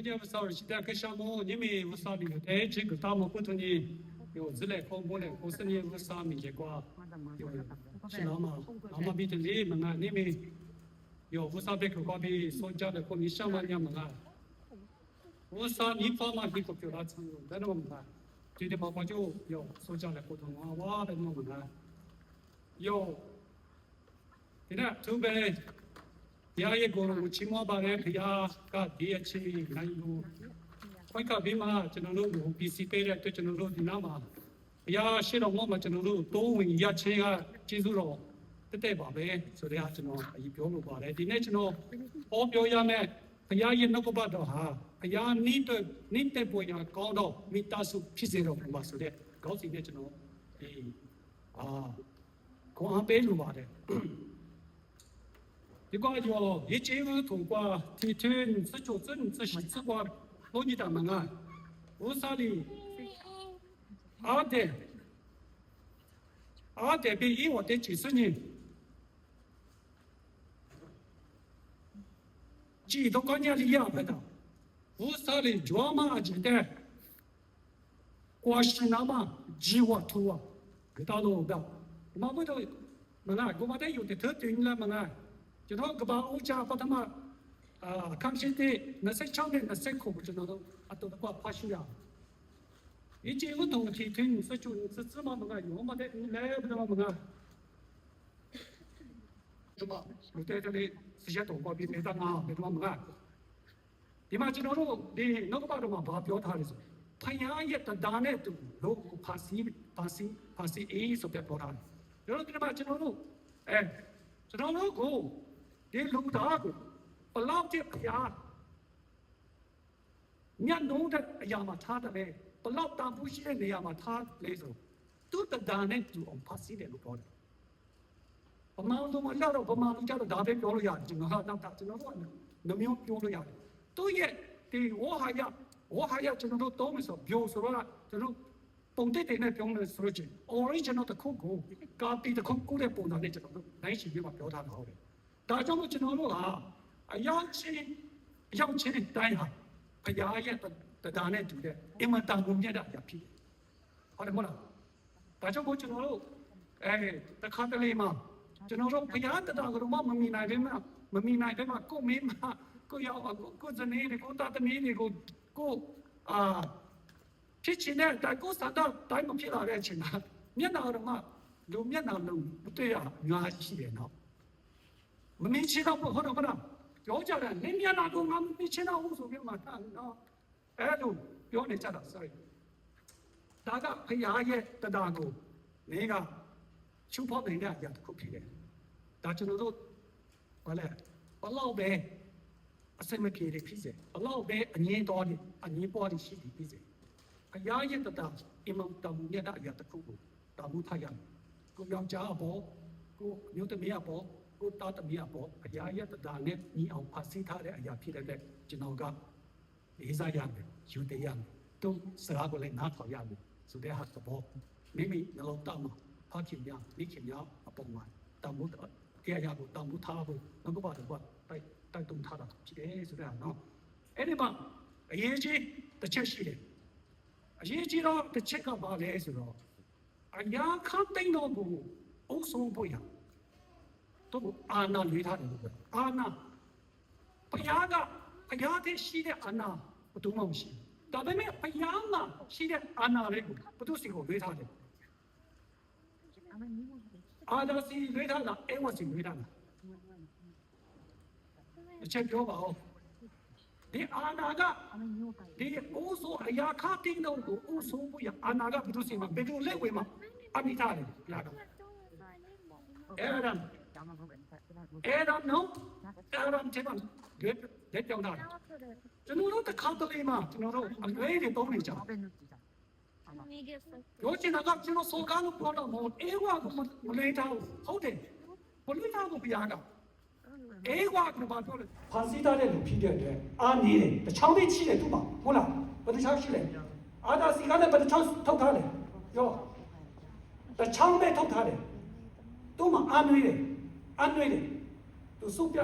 문제 무사를 시대 그샤모 님이 무사비로 대지 그 다음 부터니 요 질레 공부래 고스니 무사미 제과 신나마 아마 비틀리 뭔가 님이 요 무사비 그거비 소자의 고미샤마냐 뭔가 무사 니파마 히고 교라 참고 되는 겁니다. 뒤에 봐봐죠 요 소자의 고통와 되는 겁니다. 요 이나 두배 야의 고로 치모바레 그야가 디에치 나이로 그러니까 비마 저는 비시페레 또 저는 디나마 야 싫어 뭐만 저는 도움이 야체가 지수로 그때 봐배 소리야 저는 이 표로 봐래 디네 저는 어뼈야매 그야의 놓고 봐도 하 그야 니때 보냐 거도 미타수 피세로 봐 소리 거기에 저는 이아 고함배로 봐래 이거 요 예제의 통과 뒤튼 수조선 수시과 논의다 망아 우사리 아데 비 이와 대지선이 지도 관계리야 받아 우사리 조마 아지데 과시나마 지와 투와 그다도다 마부도 망아 고마대 요때 더 되는 망아 저는 그 바우자 바다마 감시대 나색창에 나색고 저는 아또가 파시야 이제 운동 티튼 서주 스스마가 요마데 내버려 뭐가 좀 그때들이 시작도 거기 내다가 내가 뭐가 이마지노로 네 너가 바로만 봐 표타에서 파야에 단단해도 로 파시 에 소배보라 여러분들 마지노로 저는 고 내 루다고 발라우티 야 냐노다 야마 타다베 발라우타 부시에 내야마 타 레서 뚜다다네 주 엄파시데 루보다 엄마도 말라로 엄마도 자도 다베ပြောလို့ရတယ်ကျွန်တော်တို့နှမျိုးပြောလို့ရတယ်သူ့ရဲ့ဒီဝဟာယကျွန်တော်တို့သုံးမယ်ဆိုဘိုဆိုတော့ကျွန်တော်ပုံတက်တဲ့နဲ့ပြောလို့ဆိုလို့ချင်း original တစ်ခုကို copy တစ်ခုကိုတဲ့ပုံစံနဲ့ကျွန်တော်တို့နိုင်ရှိပြီးမှပြောထားတာဟုတ်တယ်ဒါကြောင့်မို့ကျွန်တော်တို့ဟာအရောက်ချင်းတိုင်းဟာဘုရားရဲ့တရားနဲ့တူတဲ့အင်မတန်ကိုမြတ်တာဖြစ်ဖြစ်ဟုတ်တယ်မဟုတ်လားဒါကြောင့်မို့ကျွန်တော်တို့တခါတလေမှာကျွန်တော်တို့ဘုရားတရားကိုမမီနိုင်ပဲမှာကိုမင်းမကိုရောက်ကိုဇနီးတွေကိုတာသမီးတွေကိုကိုဖြစ်ချင်တဲ့ကိုစတာတိုင်းမဖြစ်လာတဲ့အချိန်မှာမျက်နှာတော့မှလူမျက်နှာလုံးမတွေ့ရများရှိတယ်နော်မမင်းချတော့ဟုတ်တော့မလားပြောကြတယ်နင်းမျက်နှာကိုငါမမင်းချတော့ဘူးဆိုပြီးမှနော်အဲ့လိုပြောနေကြတာ sorry ဒါကဖရာရဲ့တရားကိုနေကချုပ်ဖောက်နေတဲ့အရာတစ်ခုဖြစ်တယ်ဒါကျွန်တော်တို့ဘာလဲဘလောက်ပဲအစိမပြေတယ်ဖြစ်စေဘလောက်ပဲအငင်းတော်တယ်အငင်းပေါ်တယ်ရှိတယ်ဖြစ်စေဖရာရဲ့တရားအမှန်တမှုနဲ့တဲ့အရာတစ်ခုကိုတာမှုထားရမယ်ကိုယောက်ျားအပေါ်ကိုမျိုးသမီးအပေါ်ကိုတာသမီးအပေါ်ဖရာရဲ့တရားနဲ့ညီအောင်ဖဆင်းထားတဲ့အရာဖြစ်တဲ့ကျွန်တော်ကလေးစားရမယ်ယူတည်ရမယ်သူစကားကိုလည်းနားထောင်ရမယ်ဆိုတဲ့ဟာသဘောမိမိနှလုံးသားမှာဖခင်များမိခင်များအပေါ်မှာတမှုတရားကိုတမှုထားဖို့ငါကဘာတော့တိုက်တွန်းထားတာဖြစ်တယ်ဆိုတဲ့ဟာနော်အဲ့ဒီမှာအရေးကြီးတစ်ချက်ရှိတယ်အရေးကြီးတော့တစ်ချက်ကဘာလဲဆိုတော့အရာခတ်သိမ်းတော့ကိုအုပ်ဆုံးဖို့ရတော့အာနာလွေးထားတယ်လို့ပြောအာနာဘုရားတဲ့ရှိတဲ့အာနာဘယ်သူမှမရှိဘူးဒါပေမဲ့ဘုရားမှာရှိတဲ့အာနာလေးကိုဘယ်သူစီကိုလွေးထားတယ်အာနာစီလွေးထားတာအဲဝစီလွေးထားတာအချက်ပြောပါဦးဒီအာနာကဒီအိုးဆိုအရာခတ်သိမ်းတော့ကိုအိုးဆုံးဖို့ရအာနာကဘယ်သူစီမှာဘယ်လိုလက်ဝဲမှာအမိထားတယ်ဘုရားကAdam no Adam တဲ့မှာလက်ပြောင်းတာကျွန်တော်တို့တစ်ခါတလေမှာကျွန်တော်တို့အလွဲတွေတုံးနေကြပြောချင်တာကကျွန်တော်စောကားလို့ပြောတော့မဟုတ်အေဝါကမလေးထားဟုတ်တယ်မလေးထားကိုပြားတာအေဝါကဘာပြောလဲဖန်စီးထားတဲ့လူဖြစ်တဲ့အတွက်အာနေတယ်တချောင်းလေးချိတယ်သူ့မှာဟုတ်လားဘယ်တချောင်းရှိလဲအာဒါစီကလည်းဘယ်တချောင်းထုတ်ထားလဲရောတချောင်းပဲထုတ်ထားတယ်သူ့မှာအာနွေးတယ်သူစုပ်ပြ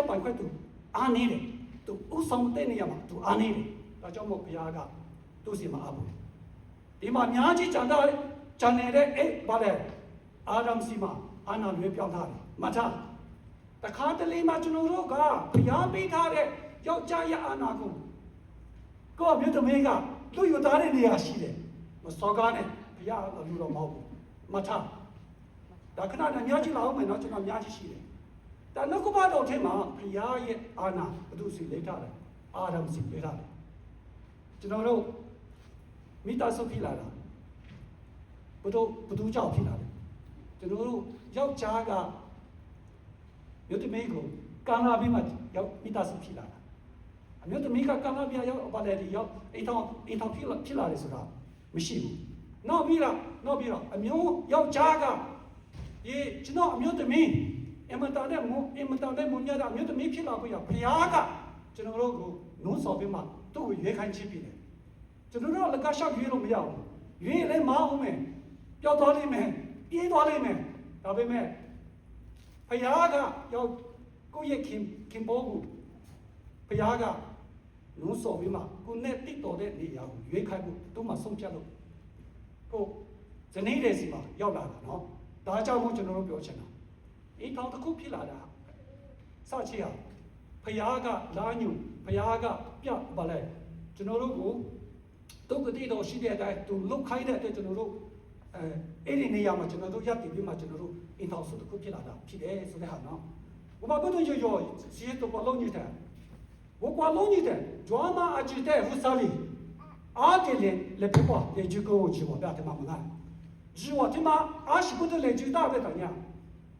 ပိုင်ခွက်သူအာနေတယ် သူဥဆောင်တဲ့နေရာမှာသူအားနေတယ်ဒါကြောင့်မို့ဘုရားကသူ့စီမှာအားဘူးဒီမှာအများကြီးဂျန်နေတဲ့ဘာလဲအာရမ်စီမှာအာနာလွေးပြောင်းထားတယ်မှတ်ထားတခါတလေမှာကျွန်တော်တို့ကဘုရားပေးထားတဲ့ယောက်ျားရဲ့အာနာကိုမြို့သမီးကလူယူသားတဲ့နေရာရှိတယ်မစောကားနဲ့ဘုရားလူတော်မဟုတ်ဘူးမှတ်ထားဒါခဏနဲ့များကြီးလာအောင်မယ်နော်ကျွန်တော်များကြီးရှိတယ်ဒါနောက်ကဘာတော်ထဲမှာဘုရားရဲ့အာနာဘုသူစီလေးထားတယ်အာရမ်စီလေးထားတယ်ကျွန်တော်တို့မိသားစုဖြစ်လာတာဘုသူကြောင့်ဖြစ်လာတယ်ကျွန်တော်တို့ယောက်ျားကမြို့သမီးကိုကာနာပြီးမှရောက်မိသားစုဖြစ်လာတာအမျိုးသမီးကကာနာပြီးရောက်ဘာလဲဒီရောက်အိမ်ထောင်ဖြစ်လာတယ်ဆိုတာမရှိဘူးနောက်ပြီးတော့အမျိုးယောက်ျားကကျွန်တော်အမျိုးသမီးအမတာတဲ့မွန်မြတ်အမျိုးသမီးဖြစ်လာပြီးဘုရားကကျွန်တော်တို့ကိုနှုံးဆော်ပြီးမှသူ့ကိုရွေးခိုင်းခြင်းဖြစ်တယ်ကျွန်တော်တို့လက်ကရှောက်ရွေးလို့မရဘူးရွေးလဲမအောင်မယ်ပျောက်သွားလိမ့်မယ်ပြေးသွားလိမ့်မယ်ဒါပေမဲ့ဘုရားကရောက်ကိုယ့်ရဲ့ခင်ပေါ်ကိုဘုရားကနှုံးဆော်ပြီးမှကိုနဲ့တိတ်တော်တဲ့နေရာကိုရွေးခိုင်းဖို့သူ့မှာဆုံးဖြတ်လို့ကိုဇနီးတဲ့စီမှာရောက်လာတာနော်ဒါကြောင့်မို့ကျွန်တော်တို့ပြောချင်တာအိမ်ထောင်တစ်ခုဖြစ်လာတာစချေရဘုရားကလာညူဘုရားကပြပါလဲကျွန်တော်တို့ကိုတုတ်ကတိတော်ရှိတဲ့အတိုင်းသူလုတ်ခိုင်းတဲ့အတွက်ကျွန်တော်တို့အဲ့ဒီနေရာမှာကျွန်တော်တို့ရပ်တည်ပြီးမှကျွန်တော်တို့အိမ်ထောင်စုတစ်ခုဖြစ်လာတာဖြစ်တယ်ဆိုတဲ့ဟာနော်ဘုရားဘုရားရောစီးတော့ဘာလို့ညတဲ့ဘုရားလုံးညတဲ့ဂျွာမာအချစ်တဲ့ဟူဆာလီအားတယ်လေပြပွားလေဂျူကိုဂျီဝတ်တယ်မှာမလားဂျီဝတ်မှာအားရှိဖို့လေဂျူတာပဲတညာ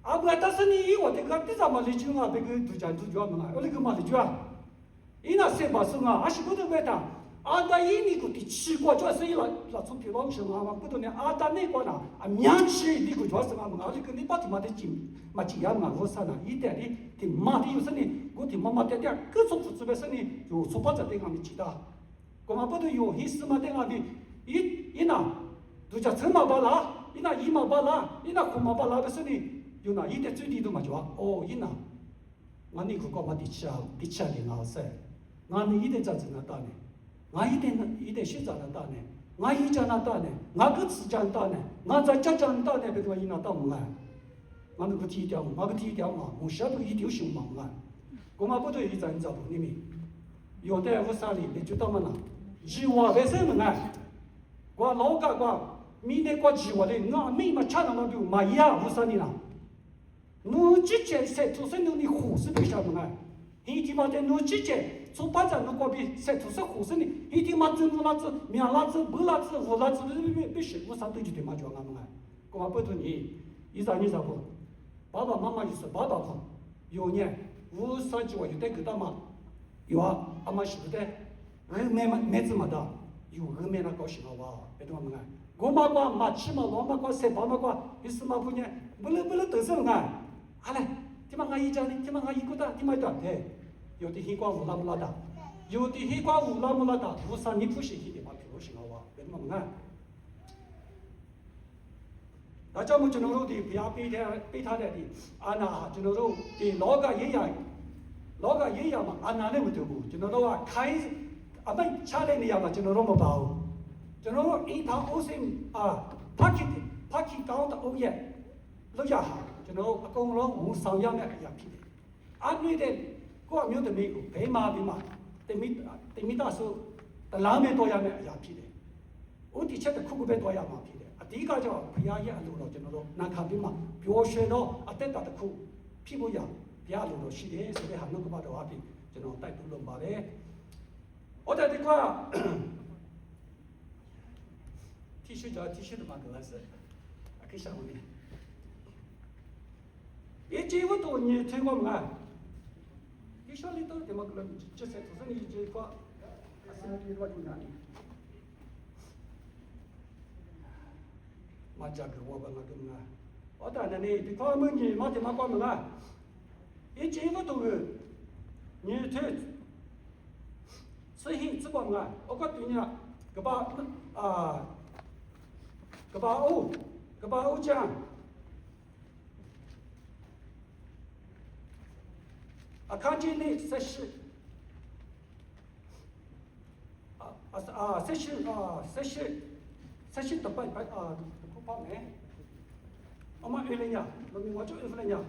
အဘတာစနီီဝတ်ကတိဇာမလေဂျူငါဘေကူတူချန်တူဂျွာမလားအဲ့ဒီကမလေဂျွာအင်းအဆေဘာဆုငါအားရှိဖို့ပဲတာအာတာယီနီကိုတိချီကွာကျွတ်စေးလာဆုံးပြလုံးရှင်ငါမကုတနေအာတာနေကောနာအမြန်ရှိဒီကိုကျွတ်စငါမငါလိကနေပတ်မတဲ့ချင်းမချီရမှာဝဆနာဤတဲ့ဒီမာဒီယစနေကိုဒီမမတဲ့တဲ့ကဆုပ်ပဲစနေယိုစပတ်တဲ့ငါမချီတာကိုမပတ်ယိုဟိစမတဲ့ငါဒီဤနာဒူချစမဘာလာဤနာဤမဘာလာဤနာခုမဘာလာပဲစနေယိုနာဤတဲ့ချီဒီတို့မကျွာအိုဤနာငါနိကိုကောမတိချာဒီငါဆဲငါနိဤတဲ့ချစနာတာနေငါဤတဲ့ရှိကြတာနဲ့ငါဤကြနာတာနဲ့ငါကစကြတာနဲ့ငါကြကြတာနဲ့ဘယ်တော့ဤနာတော့မလားငါကတိတောင်းငါကတိတောင်းမှာမရှာတော့ဤ丢ရှင်မှာမလားကိုမဘုဒ္ဓဤစံကြဘူးနိမိယောတဲ့ဝဆာလီလေကျွတ်မနာဂျီဝါပဲစမနာကွာလောကကွာမိနေကွာဂျီဝါလေငါမိမချနာမဘူးမာယာဝဆာနီနာနူချစ်ချဲဆက်သူစနူနီခုစပိရှာမနာဟီဒီမတဲ့နူချစ်ချဲဆိုပါကြတော့ကိုပြီးဆက်သူစခုစနီဟီဒီမတ်နလာချမြလာချဘူလာချဝလာချပြီးရှိဝဆာတူဒီမကြောငါမငါကိုမပတ်သူနီဤစာနီစာဖို့ဘာဘာမမကြီးစဘာဘာဖို့ယောညဝဆာချဝရတဲ့ကတမယောအမရှိတဲ့ရမေမေဇမဒါယောရမေနာကောရှိမဝါဘယ်တော့မငါကိုမကွာမချမလောမကွာဆေဘာမကွာဣစမဖုန်ဘလဘလတဆငါဟာလေဒီမငါဤကြနေဒီမငါဤကိုတာဒီမတော့ဟဲ့有的黑瓜乌拉木拉达，有的黑瓜乌拉木拉达，乌萨尼普西希的嘛，比如说话，别么么看。大家么就能够的不要被他的安娜，就能够的老个爷爷嘛，安娜那么多不，就能够啊开，啊不，下来那样嘛，就能够么包，就能够一趟欧森啊，帕基高的欧耶，老家好，就能够公路无商业的也批的，安内的。ကိုအမျိုးသမီးကိုဘဲမာပြီးမှတိမိသားစုတလားမဲ့တော့ရမယ်အရာဖြစ်တယ်။ဥတီချက်တစ်ခုခုပဲတော့ရမှာဖြစ်တယ်။အဓိကကြောင့်ဘုရားရဲ့အလိုတော်ကျွန်တော်တို့နာခံပြီးမှပျော်ရွှင်တော့အသက်တာတစ်ခုဖြစ်ဖို့ရဘုရားအလိုတော်ရှိတယ်ဆိုတဲ့ဟာနှုတ်ကပတ်တော်အပြင်ကျွန်တော်တိုက်တွန်းလိုပါတယ်။အော်တဲ့ဒီကွာတီရှူတမှာကလာစအကိစ္စဝင်။ဒီជីဝတော်ညထဲမှာငါUsually to the Maglam just said to any Java assembly what you need. Majak Wabanaguna. What are the name? The common Matimapamala. Each ever to near church. Say him, Subanga, Okatunia, Gabao Jan. Akanji ne sashi session tepat apa ni? Amat ilahnya, lebih macam ilahnya.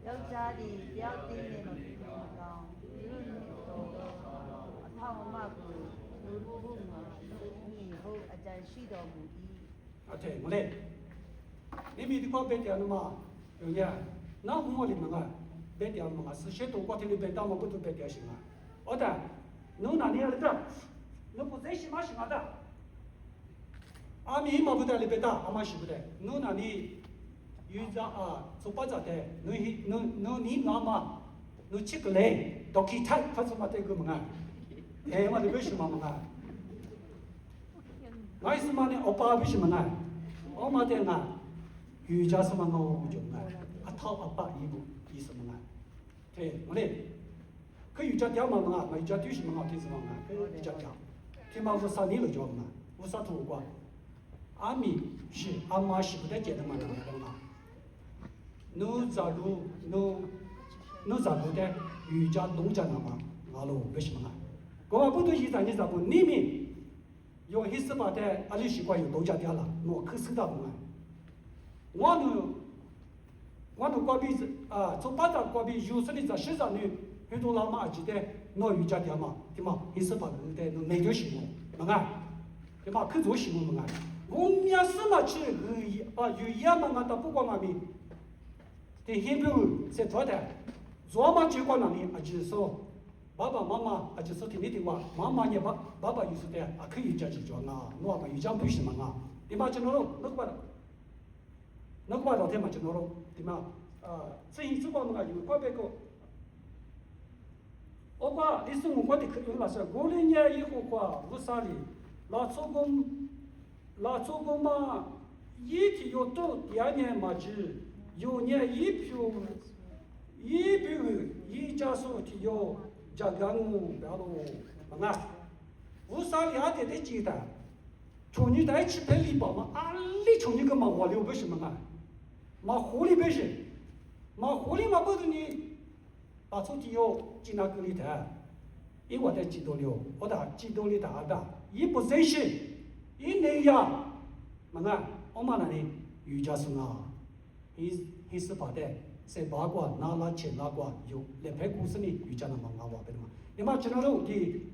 ယောက်ျားဒီတယောက်တည်းနဲ့မပြောင်းဒီလိုမျိုးတော့အထောက်အမကိုလူမှုမှာဒီဟုတ်အကြံရှိတော်မူ၏ Okay, boleh. Ni di kau bet yang nama, ya. Nak mau lima ngah, bet yang mana? Sesuatu tu kau tidak bet tahu mau betul bet yang sima. Oda, nu nani ada tak? Nu possession masih ada. Ami mau betul lebih tak, amasih betul. Nu nani user supaya jadi nu ni nama nu cik le, dokter pasal mata itu mana? Mana lebih sima mana? Ngai semana apa habis mana? Oh mati na, yuja semana ujung na, atau apa ibu semana. Okay, mana? Kau yuja dia mana? Kau yuja tu semana tu semana. Kau yuja dia. Kau mau usaha ni lo jual mana? Usaha tu gua. Ami si ama si budak jadi mana mana. Nu zalu deh yuja dongja nama ngalu bes mana. Kau apa tu yuja ni zalu ni mi. 有黑丝把的，阿里习惯有多家店了，我可是到不嘛？我都关闭从巴达关闭有时的在市场里，很多老妈记得我有家店嘛，对嘛？黑丝把的那那就行了，嘛啊，对嘛？可做行了嘛啊？我们也是嘛去有一样嘛，但不管嘛咪，对很多是做的，做嘛就管那里啊，就是说。 Bapa mama aja soti ni tiwa mama nya bapa yusu te akhi yuja ji jona no ma yuja bu shi ma nga di ma chenoro no ba do te ma chenoro di ma zhi zu ba ma yu kwa be ko o kwa li su mo kwa de ke la sa go le nya yi ho kwa bu sa li la zu gong ma yi ti yo to ya nya ma ji yo nya yi pyu yi ja so ti yo 자강우 바로 뭔가 우살이 아대 지다 총리 대치 벨리 봐마 알리 총리 그만 와려 버시 뭔가 마 호리 버시 마 호리 마 버드니 바초티요 지나글리다 이거다 지도려 어다 지도리다 하다 이 포지션 이 내야 뭔가 엄마나니 유자스나 히스 바데 se bagwa nala che lagwa yo le phe kusani yuja na manga wa be ma ni ma chano ro di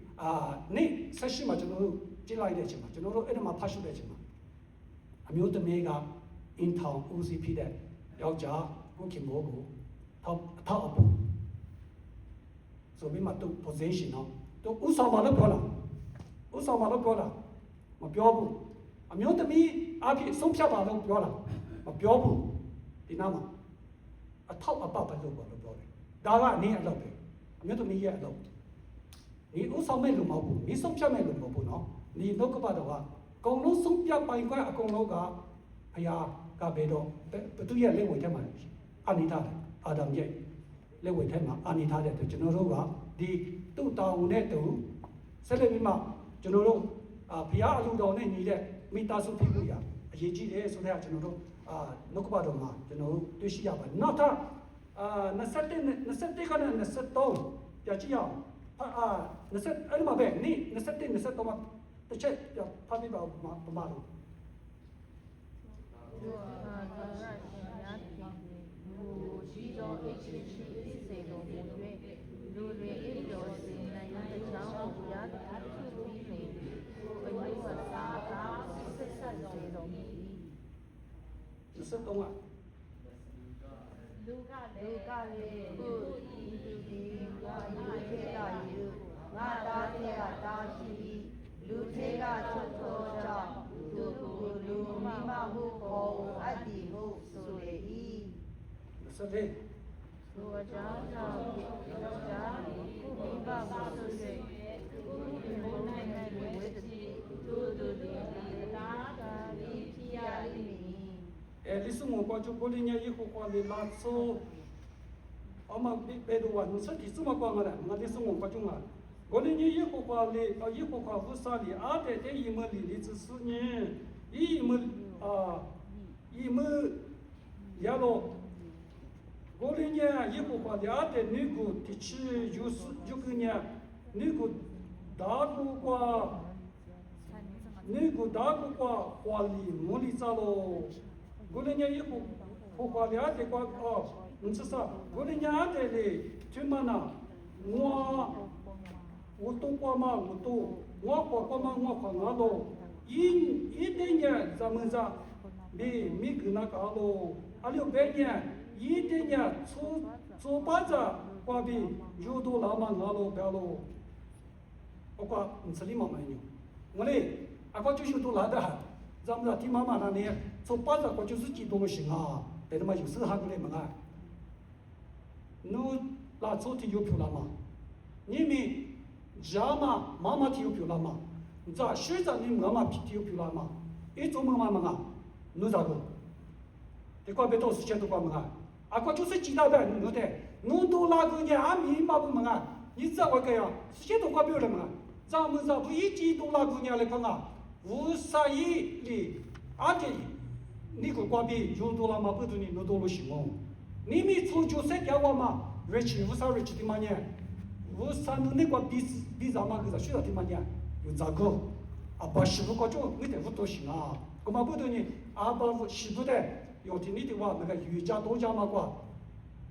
ne sashi ma chano ji lai de che ma chano ro ede ma phashu de che ma a myo tme ga in thao usi phi de yaw ja ko kim bo ko thao apu so bi ma to possession no to usa ma lo pyo la ma pyo bu a myo tme a phi song phya ba lo pyo la ma pyo bu di na ma အထောက်အပပဲလုပ်ပါလို့ပြောတယ်။ဒါကနေအလုပ်ပဲ။အမျိုးသမီးရဲ့အလုပ်။ဒီဥဆောင်မဲ့လူမဟုတ်ဘူး။ဒီဆုံးဖြတ်မဲ့လူမဟုတ်ဘူးနော်။ဒီနှုတ်ကပတ်တော်ကအကုန်လုံးဆုံးဖြတ်ပိုင်ခွင့်အကုန်လုံးကဘုရားကဘယ်တော့ဘသူရဲ့လက်ဝဲထဲမှာအာနိထားတယ်။အာဒမ်ရဲ့လက်ဝဲထဲမှာအာနိထားတဲ့အတွက်ကျွန်တော်တို့ကဒီသူ့တောင်းနဲ့တူဆက်လက်ပြီးမှကျွန်တော်တို့ဘုရားအလိုတော်နဲ့ညီတဲ့မိသားစုဖြစ်ဖို့ရအရေးကြီးတယ်ဆိုတဲ့ကျွန်တော်တို့ နှုတ်ကပတ်တော်မှာကျွန်တော်တို့တွေ့ရှိရပါတယ်နောက်ထပ်21ကနေ23ပြကြည့်အောင်20အဲ့မှာပဲနေ့21 23မှာတစ်ချက်ဖတ်ပြပါပမာလို့ရှိတော်အချင်းချင်းစေတော်မူ၍လူတွေအိပ်တော်စင်နိုင်တဲ့ကြောင့်ဘုရားတခုပြီးနေဘုရားဝါစာကဆက်ဆက်စေတော်မူ 23 လူကလည်းကိုဒီကယူထေကယူငါသားတဲ့ကတာရှိလူထေကချွတ်တော်ကြောင့်သူကိုလူမမဟုခေါ်အပ်ဒီဟုဆိုလေ၏ဆိုတဲ့သူအကြောင်းကြောင့်ယောက်ျားကိုမိဘကိုဆို၍ကိုဒီဘုံ၌ဝေဒတိသူတို့ဒီလာတာဒီဖြစ်ရလိမ့်မည် lisu mo kwa chu polinya yi ko kwa le la so ama be do wa no sa ti su ma kwa ngara ma lisu mo kwa chu nga polinya yi ko kwa le yi ko kwa bu sa li a de de yi mo li li zu su ni yi mo ya lo ကိုလင်းညာရေကိုပါရတဲ့နေကိုတချီယူကညာနေကိုဒါကူကွာနေကိုဒါကူကွာဝါလီမိုလီစာလိုကိုလင်းညာရေကိုကိုပါရတဲ့ကွာအော်မစစကိုလင်းညာတဲ့လေချွမနာငွာဝတ်တော့ကွာမဝတ်တော့ငွာကွာမငွာခွာငါတော့ဤတဲ့ညာသမန်စာဘေမိကနာကာလိုအလျောဘဲညာဤတဲ့ညာဆိုပါကြကွာဘီယူဒိုလာမငါလိုဘဲလိုအကွာစလီမမိုင်းညငလေအကွာချူရှူတိုလာဒါဇမ်ဇာတီမမနာနေဆိုပါကြကွာချူစချီတိုမရှင်ငါတဲ့မယူစဟာကလေးမငါနူလာချိုတီယူဖြူလာမနိမီဂျာမမတီယူဖြူလာမဇာရှေဇာနိငါမပီတီယူဖြူလာမအေချိုမမမငါနူဇာကိုဒီကွာဘေတိုစချေတိုကွာမငါအကွာချူစချီလာတဲ့နူတဲ့နူတိုလာကူညာအမီမဘမငါ你这我个呀，时间都快不了嘛，咱们这不一季度那姑娘来看啊，无啥意里，而且你个瓜比有多了嘛，不多你弄多了行哦，你们从就三家话嘛，rich 无啥 rich 的嘛呢，无啥那个比咱们个需要的嘛呢，有咋个，啊把媳妇个就没得不多行啊，干嘛不多呢？啊把媳妇的有听你的话，那个瑜伽多家嘛瓜，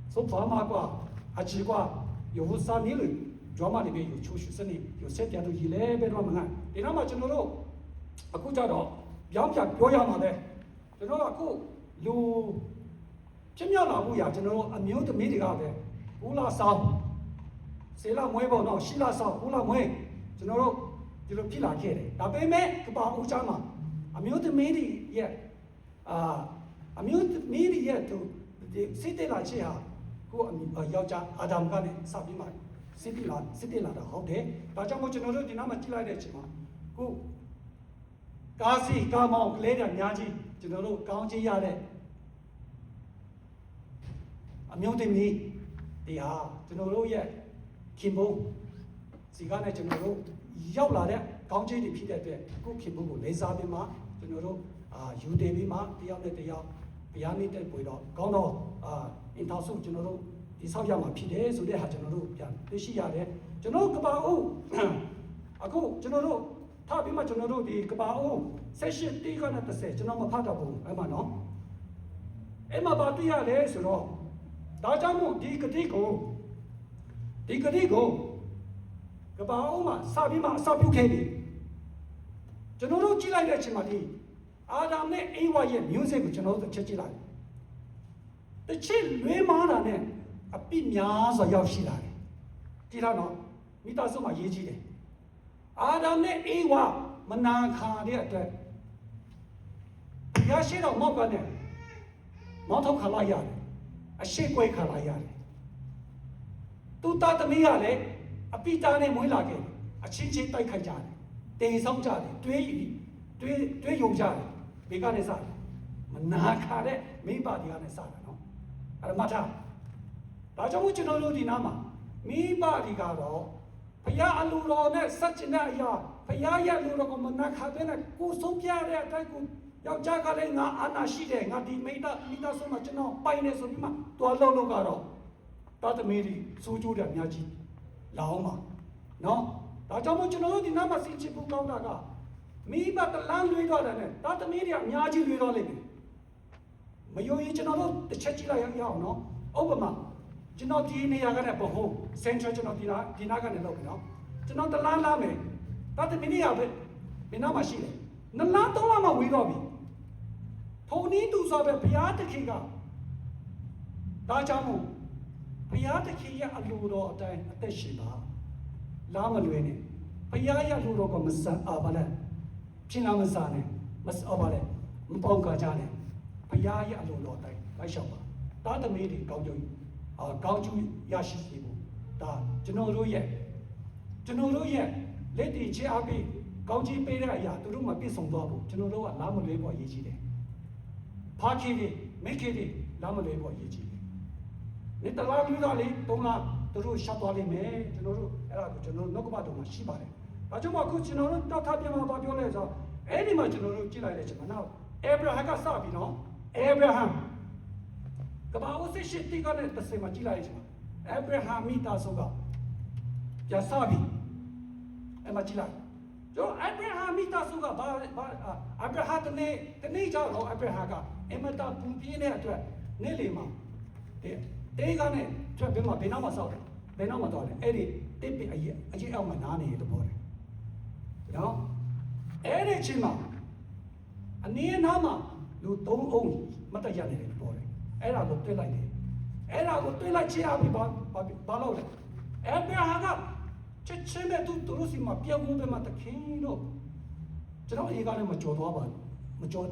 做饭嘛瓜，啊鸡瓜。有啥年龄，专门里面有求学生的，有7点都100多门啊。你那么就那种，啊，国家的表扬嘛的，就那个有怎么样那不呀？就那种啊，没有的没得个的，乌拉少，谁拉没不喏，西拉少，乌拉没，就那种就是皮拉开的，那边没个把乌家嘛，啊，没有的没的也，啊，没有的没的也都，谁得那些哈？ကိုယောက်ျားအာဒမ်ကလည်းစပြီးမှစစ်တိလာတာဟုတ်တယ်ဒါကြောင့်မို့ကျွန်တော်တို့ဒီနားမှာကြည့်လိုက်တဲ့အချိန်မှာကိုကားစီကားမောင်းကလေးတွေအများကြီးကျွန်တော်တို့ကောင်းချီးရတဲ့အမျိုးသမီးဒီဟာကျွန်တော်တို့ရဲ့ခင်ဗျစီကနဲ့ကျွန်တော်တို့ရောက်လာတဲ့ကောင်းချီးတွေဖြစ်တဲ့အတွက်ကိုခင်ဗျကိုလေးစားပြီးမှကျွန်တော်တို့ယူတယ်ပြီးမှတယောက်နဲ့တယောက်ဗျာနေတဲ့ပွေတော့ကောင်းတော့အင်တာဆုကျွန်တော်တို့ဒီဆောက်ရမှာဖြစ်တယ်ဆိုတဲ့ဟာကျွန်တော်တို့ပြန်သိရှိရတယ်ကျွန်တော်ကဘာအိုးအခုကျွန်တော်တို့ထားပြီးမှကျွန်တော်တို့ဒီကဘာအိုး session တီးကနဲ့30ကျွန်တော်မဖတ်တော့ဘူးအဲ့မှာနော်အဲ့မှာဘာတွေ့ရလဲဆိုတော့ဒါကြောင့်မို့ဒီကတိကိုကဘာအိုးမှာစပြီးမှအစပြုခဲ့ပြီကျွန်တော်တို့ကြည့်လိုက်တဲ့အချိန်မှာဒီအာဒမ်နဲ့အေဝါရဲ့မျိုးဆက်ကိုကျွန်တော်တို့ချက်ကြည့်လိုက်တစ်ချက်လွဲမားတာနဲ့အပြစ်များစွာရောက်ရှိလာတယ်ကြည့်တော့နော်မိသားစုမှာရေးကြည့်တယ်အာဒမ်နဲ့အေဝါမနာခံတဲ့အတွက်ရရှိတော့မောက်ကနဲ့မောက်ထောက်ခလာရတယ်အရှိကွဲခလာရတယ်သူသားသမီးကလည်းအပိတာနဲ့မွေးလာခဲ့အချင်းချင်းတိုက်ခိုက်ကြတယ်တေဆောင်ကြတယ်တွေးယုံကြတယ်ဘေကနေစားတယ်မနာခါတဲ့မိဘတွေကနေစားတယ်နော်အဲ့ဒါမှတ်ထားဒါကြောင့်မို့ကျွန်တော်တို့ဒီနားမှာမိဘတွေကတော့ဘုရားအလိုတော်နဲ့စัจ jna အရာဘုရားရဲ့လူတော်ကိုမနာခါတဲ့နဲ့ကိုဆုံးပြတဲ့အတိုင်းကိုယောက်ျားကလည်းငါအာနာရှိတယ်ငါဒီမိသားစုမှာကျွန်တော်ပိုင်နေဆိုပြီးမှတွားလုံးကတော့တာသမီးတွေစိုးကျိုးတယ်အများကြီးလောင်းပါနော်ဒါကြောင့်မို့ကျွန်တော်တို့ဒီနားမှာစင်ချစ်ဖို့ကောင်းတာကမိဘတလန်းလွေးတော့တယ်နဲ့တာသမီးတွေအများကြီးလွေးတော့လိမ့်မယ်မယုံရင်ကျွန်တော်တို့တစ်ချက်ကြည့်လိုက်ရအောင်နော်ဥပမာကျွန်တော်ဒီနေရာကလည်းဘဟုစင်ထရကျွန်တော်ဒီနာကနေလောက်ပြီနော်ကျွန်တော်တလန်းလာမယ်တာသမီးတွေကပဲမင်းနာမှာရှိတယ်2လ3လမှဝေးတော့ပြီထုံနည်းသူဆိုပဲဘုရားတခင်ကဒါကြောင့်မို့ဘုရားတခင်ရဲ့အလိုတော်အတိုင်းအသက်ရှင်ပါလာမလွယ်နဲ့ဘုရားရဲ့အလိုတော်ကမစပါနဲ့ဖြစ်လာမစားနဲ့မစပါနဲ့မပေါကကြနဲ့ဘုရားရဲ့အလိုတော်အတိုင်းလိုက်ရှောက်ပါတာသမီးတွေကောင်းကျိုးရရှိစေဖို့ဒါကျွန်တော်တို့ရဲ့လက်တည်ချအပြီးကောင်းချီးပေးတဲ့အရာသူတို့မှပြည့်စုံသွားဖို့ကျွန်တော်တို့ကလာမလွယ်ဖို့အရေးကြီးတယ်ဖားကြီးတွေမိခင်တွေလာမလွယ်ဖို့အရေးကြီးတယ်နေတလားလူသားလေးတုံးလားသူတို့ရှောက်သွားလိမ့်မယ်ကျွန်တော်တို့အဲ့ဒါကိုကျွန်တော်တို့နှုတ်ကပတော်မှာရှိပါတယ်ဒါကြောင့်မို့အခုကျွန်တော်တို့တောက်ထားပြန်မှာပြောလဲဆိုအဲ့ဒီမှာကျွန်တော်တို့ကြည့်လိုက်တဲ့ချိန်မှာနောက်အေဗြဟံကစပြီနော်အေဗြဟံ ကဘာဦးစစ်ရှိတိကနဲ့တစ်စင်မှာကြည့်လိုက်ချင်အာဗြဟံမိသားစုကပြဆာပြီအဲ့မှာကြည့်လိုက်ကျွန်တော်အာဗြဟံမိသားစုကဘာအာဗြဟံတနေ့ကြောင့်တော့အာဗြဟံကအမတာပူပြင်းတဲ့အတွက်နေ့လေမှာတေးကနဲ့ထွက်ပြီးမှဘယ်နောက်မှစောက်တယ်ဘယ်နောက်မှတော့တယ်အဲ့ဒီတစ်ပြအကြီးအောက်မှာနားနေတယ်ပေါ့တယ်နော်အဲ့ဒီချိန်မှာအနည်းနားမှာလူ၃အုံမတ်တရနေတယ်ပေါ့တယ်အဲ့ဒါကိုတွေ့လိုက်တယ်အဲ့ဒါကိုတွေ့လိုက်ချင်အောင်ဘာလုပ်လဲအာဗြဟံကချက်ချင်းပဲသူတို့စီမှာပြောင်းဖို့ပဲမှာတခင်တော့ကျွန်တော်အေးကလည်းမကြော်သွားပါမကြော်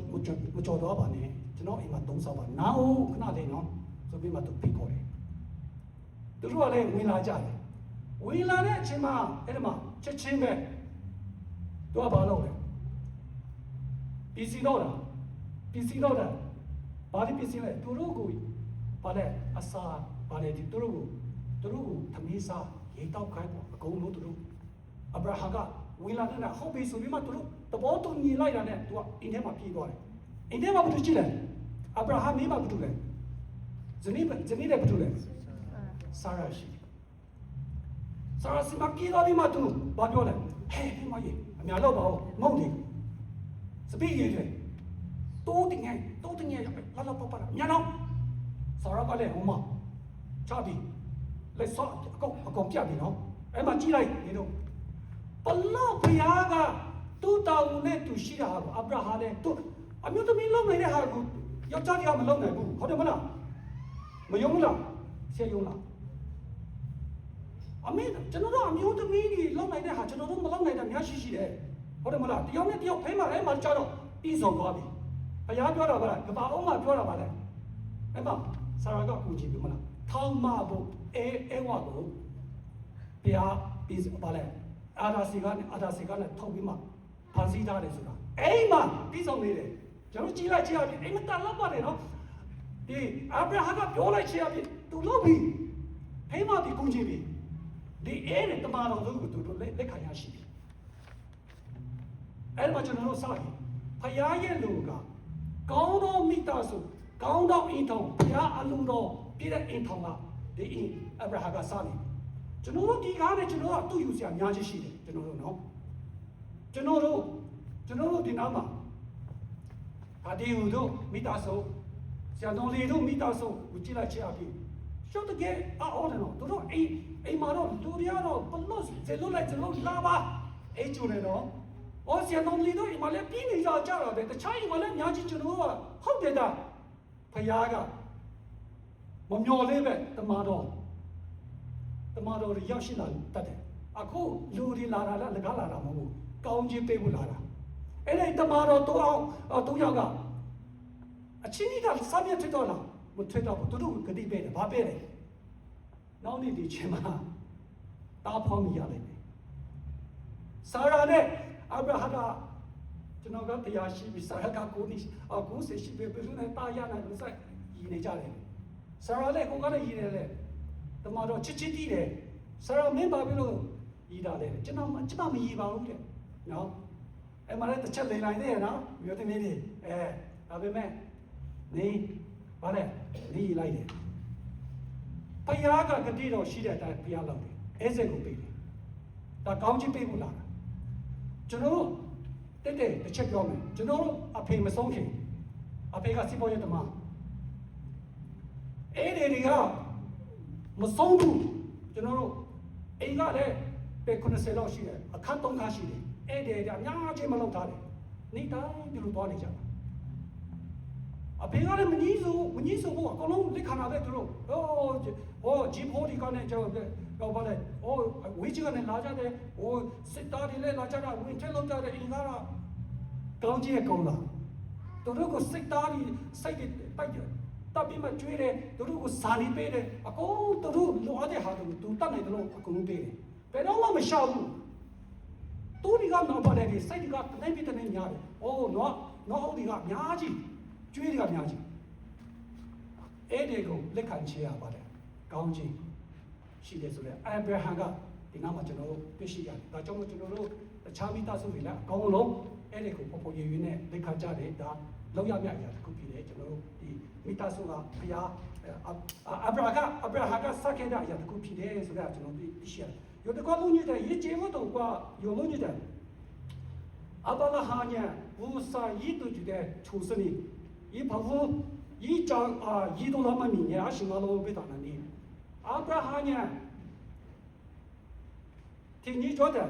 သွားပါနဲ့ကျွန်တော်အိမ်မှာသုံးဆောင်ပါနားဦးခဏလေးနော်ဆိုပြီးမှသူဖိတ်ခေါ်တယ်သူတို့ကလည်းဝင်လာကြတယ်ဝင်လာတဲ့အချိန်မှာအဲ့ဒီမှာချက်ချင်းပဲသူကဘာလုပ်လဲပြည်စီတော့တာဘာလို့ပြည်စီလဲသူတို့ကိုဘာလဲအစာဘာလဲဒီသူတို့ကိုသမီးစားရေတောက်ခိုင်းပေါ့အကုန်လုံးသူတို့အာဗြဟံကဝင်လာတဲ့ဟုတ်ပြီဆိုပြီးမှသူတို့တဘောတူညီလိုက်တာနဲ့သူကအင်းထဲမှာပြေးသွားတယ်အင်းထဲမှာဘာလို့ကြည့်လဲအာဗြဟံမိမဘာလို့လဲဇနီးလည်းဘာလို့လဲဆာရာရှိဆာရာစီမပြေးသွားပြီးမှသူဘာပြောလဲဟဲ့ဒီမကြီးအများတော့ပါဦးမုံတယ်စပီးရေးတယ်တိုးတင်ငယ်လာပပညနောဆာရာကလည်းဟိုမှာချပြီလက်စောအကုန်ပြပြီနော်အဲ့မှာကြည့်လိုက်နေတော့ဘလောက်ဘုရားကသူ့တောင်းနဲ့သူရှိတာကိုအာဗြဟံနဲ့သူအမျိုးသမီးလုံးနေတဲ့ဟာကိုယောက်ျားတွေကမလုံးနိုင်ဘူးဟုတ်တယ်မလားမယုံဘူးလားဆရာယုံလားအမေကျွန်တော်တို့အမျိုးသမီးတွေလုံးနိုင်တဲ့ဟာကျွန်တော်တို့မလုံးနိုင်တာများရှိတယ်ဟုတ်တယ်မလားတယောက်နဲ့တယောက်ဖိမှအဲ့မှာကြောက်တော့ပြီးဆုံးသွားပြီဘုရားပြောတာကကဘာအောင်မှပြောတာပါလေအဲ့မှာဆရာကကူကြည့်ပြီမလားထောင်းမဖို့အဲဝါကိုဘုရားပြီးပါလေအာဒါစီကနဲ့ထုတ်ပြီးမှဖန်ဆီးထားတယ်ဆိုတာအိမ်မှာပြီးဆုံးနေတယ်ကျွန်တော်ကြည့်လိုက်ကြည့်ရပြီအိမ်မတန်လောက်ပါတယ်နော်ဒီအာဗြဟံကပြောလိုက်ချင်ရပြီသူလုပ်ပြီအိမ်မှာဒီကုန်ကြည့်ပြီဒီအဲ့နဲ့တမန်တော်တို့ကိုသူတို့လက်ခံရရှိပြီအဲ့မှာကျွန်တော်တို့စပြီဖယားရဲ့လူကကောင်းသောမိသားစုကောင်းသောအိမ်ထောင်ဖယားအလုံးတော်ပြည့်တဲ့အိမ်ထောင်ကဒီအိမ်အာဗြဟံကစနေကျွန်တော်တို့ဒီကားနဲ့ကျွန်တော်တို့အတူယူစရာအများကြီးရှိတယ်ကျွန်တော်တို့နော်ကျွန်တော်တို့ဒီနားမှာအဒီဟုတို့မိသားစုဆရာတော်လေးတို့မိသားစုကိုကြည့်လိုက်ချင်အဖြစ်ရှုပ်တကယ်အော်တယ်နော်တို့အိမ်မှာတော့လူတွေကတော့ဘလို့ဇေလို့လိုက်ဇေလို့လာပါအိမ်ကျူနေတော့အော်ဆရာတော်လေးတို့အိမ်မှာလည်းပြီးနေကြတာပဲတခြားအိမ်မှာလည်းအများကြီးကျွန်တော်တို့ကဟုတ်တယ်ဒါဖယားကမမျော်လေးပဲတမတော်ရောက်ရှိလာတတ်တယ်အခုလူတွေလာတာလည်းလကားလာတာမဟုတ်ဘူးကောင်းခြင်းပေးဖို့လာတာအဲ့ဒီတမတော်တော့သူယောက်ကအချင်းကြီးကစာပြတ်ထတော့လားမထတော့ဘူးသူတို့ဂတိပေးတယ်ဘာပေးလဲနောက်နေ့ဒီချိန်မှာတားဖောင်းမိရလိမ့်မယ်ဆာရာနဲ့အာဗြဟံကကျွန်တော်ကတရားရှိပြီးဆာရာကကို90ရှိပြီဘယ်လိုလဲတားရနိုင်လို့စိုက်ရည်နေကြတယ်ဆာရာလည်းကိုကလည်းရည်နေတယ်တမတော်ချစ်တီးတယ်ဆရာမင်းပါပြီလို့ရည်တာလေကျွန်တော်မရည်ပါဘူးတဲ့နော်အဲ့မှာလည်းတစ်ချက်လိန်လိုက်သေးရနော်မြို့သမီးတွေဒါပေမဲ့နေဘာလဲနေရည်လိုက်တယ်ဘုရားကဂတိတော်ရှိတဲ့အတိုင်းဘုရားလုပ်တယ်အဲ့စက်ကိုပေးတယ်ဒါကောင်းချီးပေးဖို့လာတာကျွန်တော်တက်တစ်ချက်ပြောမယ်ကျွန်တော်အဖေမဆုံးခင်အဖေကစီပေါ်ရတမအဲ့ဒီတွေကမဆုံးဘူးကျွန်တော်တို့အိမ်ကလည်းပဲ90လောက်ရှိတယ်အခန်း3ခန်းရှိတယ်အဲ့ဒီအများကြီးမလောက်ထားတယ်နေတိုင်းဒီလိုသွားနေကြတာအဖေကလည်းမကြီးစုဘူးအကုန်လုံးလက်ခံတာပဲသူတို့ဂျီဖိုဒီကနေကြောက်တော့ဘာလဲဝေးချကနေလာကြတယ်စစ်သားတွေလည်းလာကြတာဝင်ထဲလောက်ကြတယ်အင်္ဂါကကောင်းကြီးရဲ့ကောင်းလားသူတို့ကစစ်သားတွေစိတ်တွေပိုက်တယ်တပ်ပြီးမှကျွေးတယ်သူတို့ကိုစာလီပေးတယ်အကုန်သူတို့လိုအပ်တဲ့ဟာတွေသူတတ်နိုင်တယ်လို့အကုန်လုံးပေးတယ်ဘယ်တော့မှမရှောင်ဘူးသူတွေကနောက်ပါတယ်ဒီစိတ်တွေကတနေ့ပြတနေ့များတယ်နော်ဒီကအများကြီးကျွေးတွေကအများကြီးအဲ့ဒီကိုလက်ခံချရပါတယ်ကောင်းကြီးရှိတယ်ဆိုတော့အာဗြဟံကဒီနောက်မှာကျွန်တော်တို့တွေ့ရှိရတယ်ဒါကြောင့်မို့ကျွန်တော်တို့တခြားမိသားစုတွေလည်းအကောင်းလုံးအဲ့ဒီကိုပေါ်ပေါ်ရွေ့ရွေ့နဲ့လက်ခံကြတယ်ဒါ လောက်ရမြအရာတစ်ခုဖြစ်တယ်ကျွန်တော်တို့ဒီမိသားစုကဘုရားအဗရာဟာကစခဲ့တဲ့အရာတစ်ခုဖြစ်တယ်ဆိုတော့ကျွန်တော်သိရှိရတယ်有的光龙女的一节目都挂有龙女的，阿巴拉哈呢，乌萨一都觉得出生的，一跑步一张一都那么明年，是我老被打那里，阿巴拉哈呢，听你说的，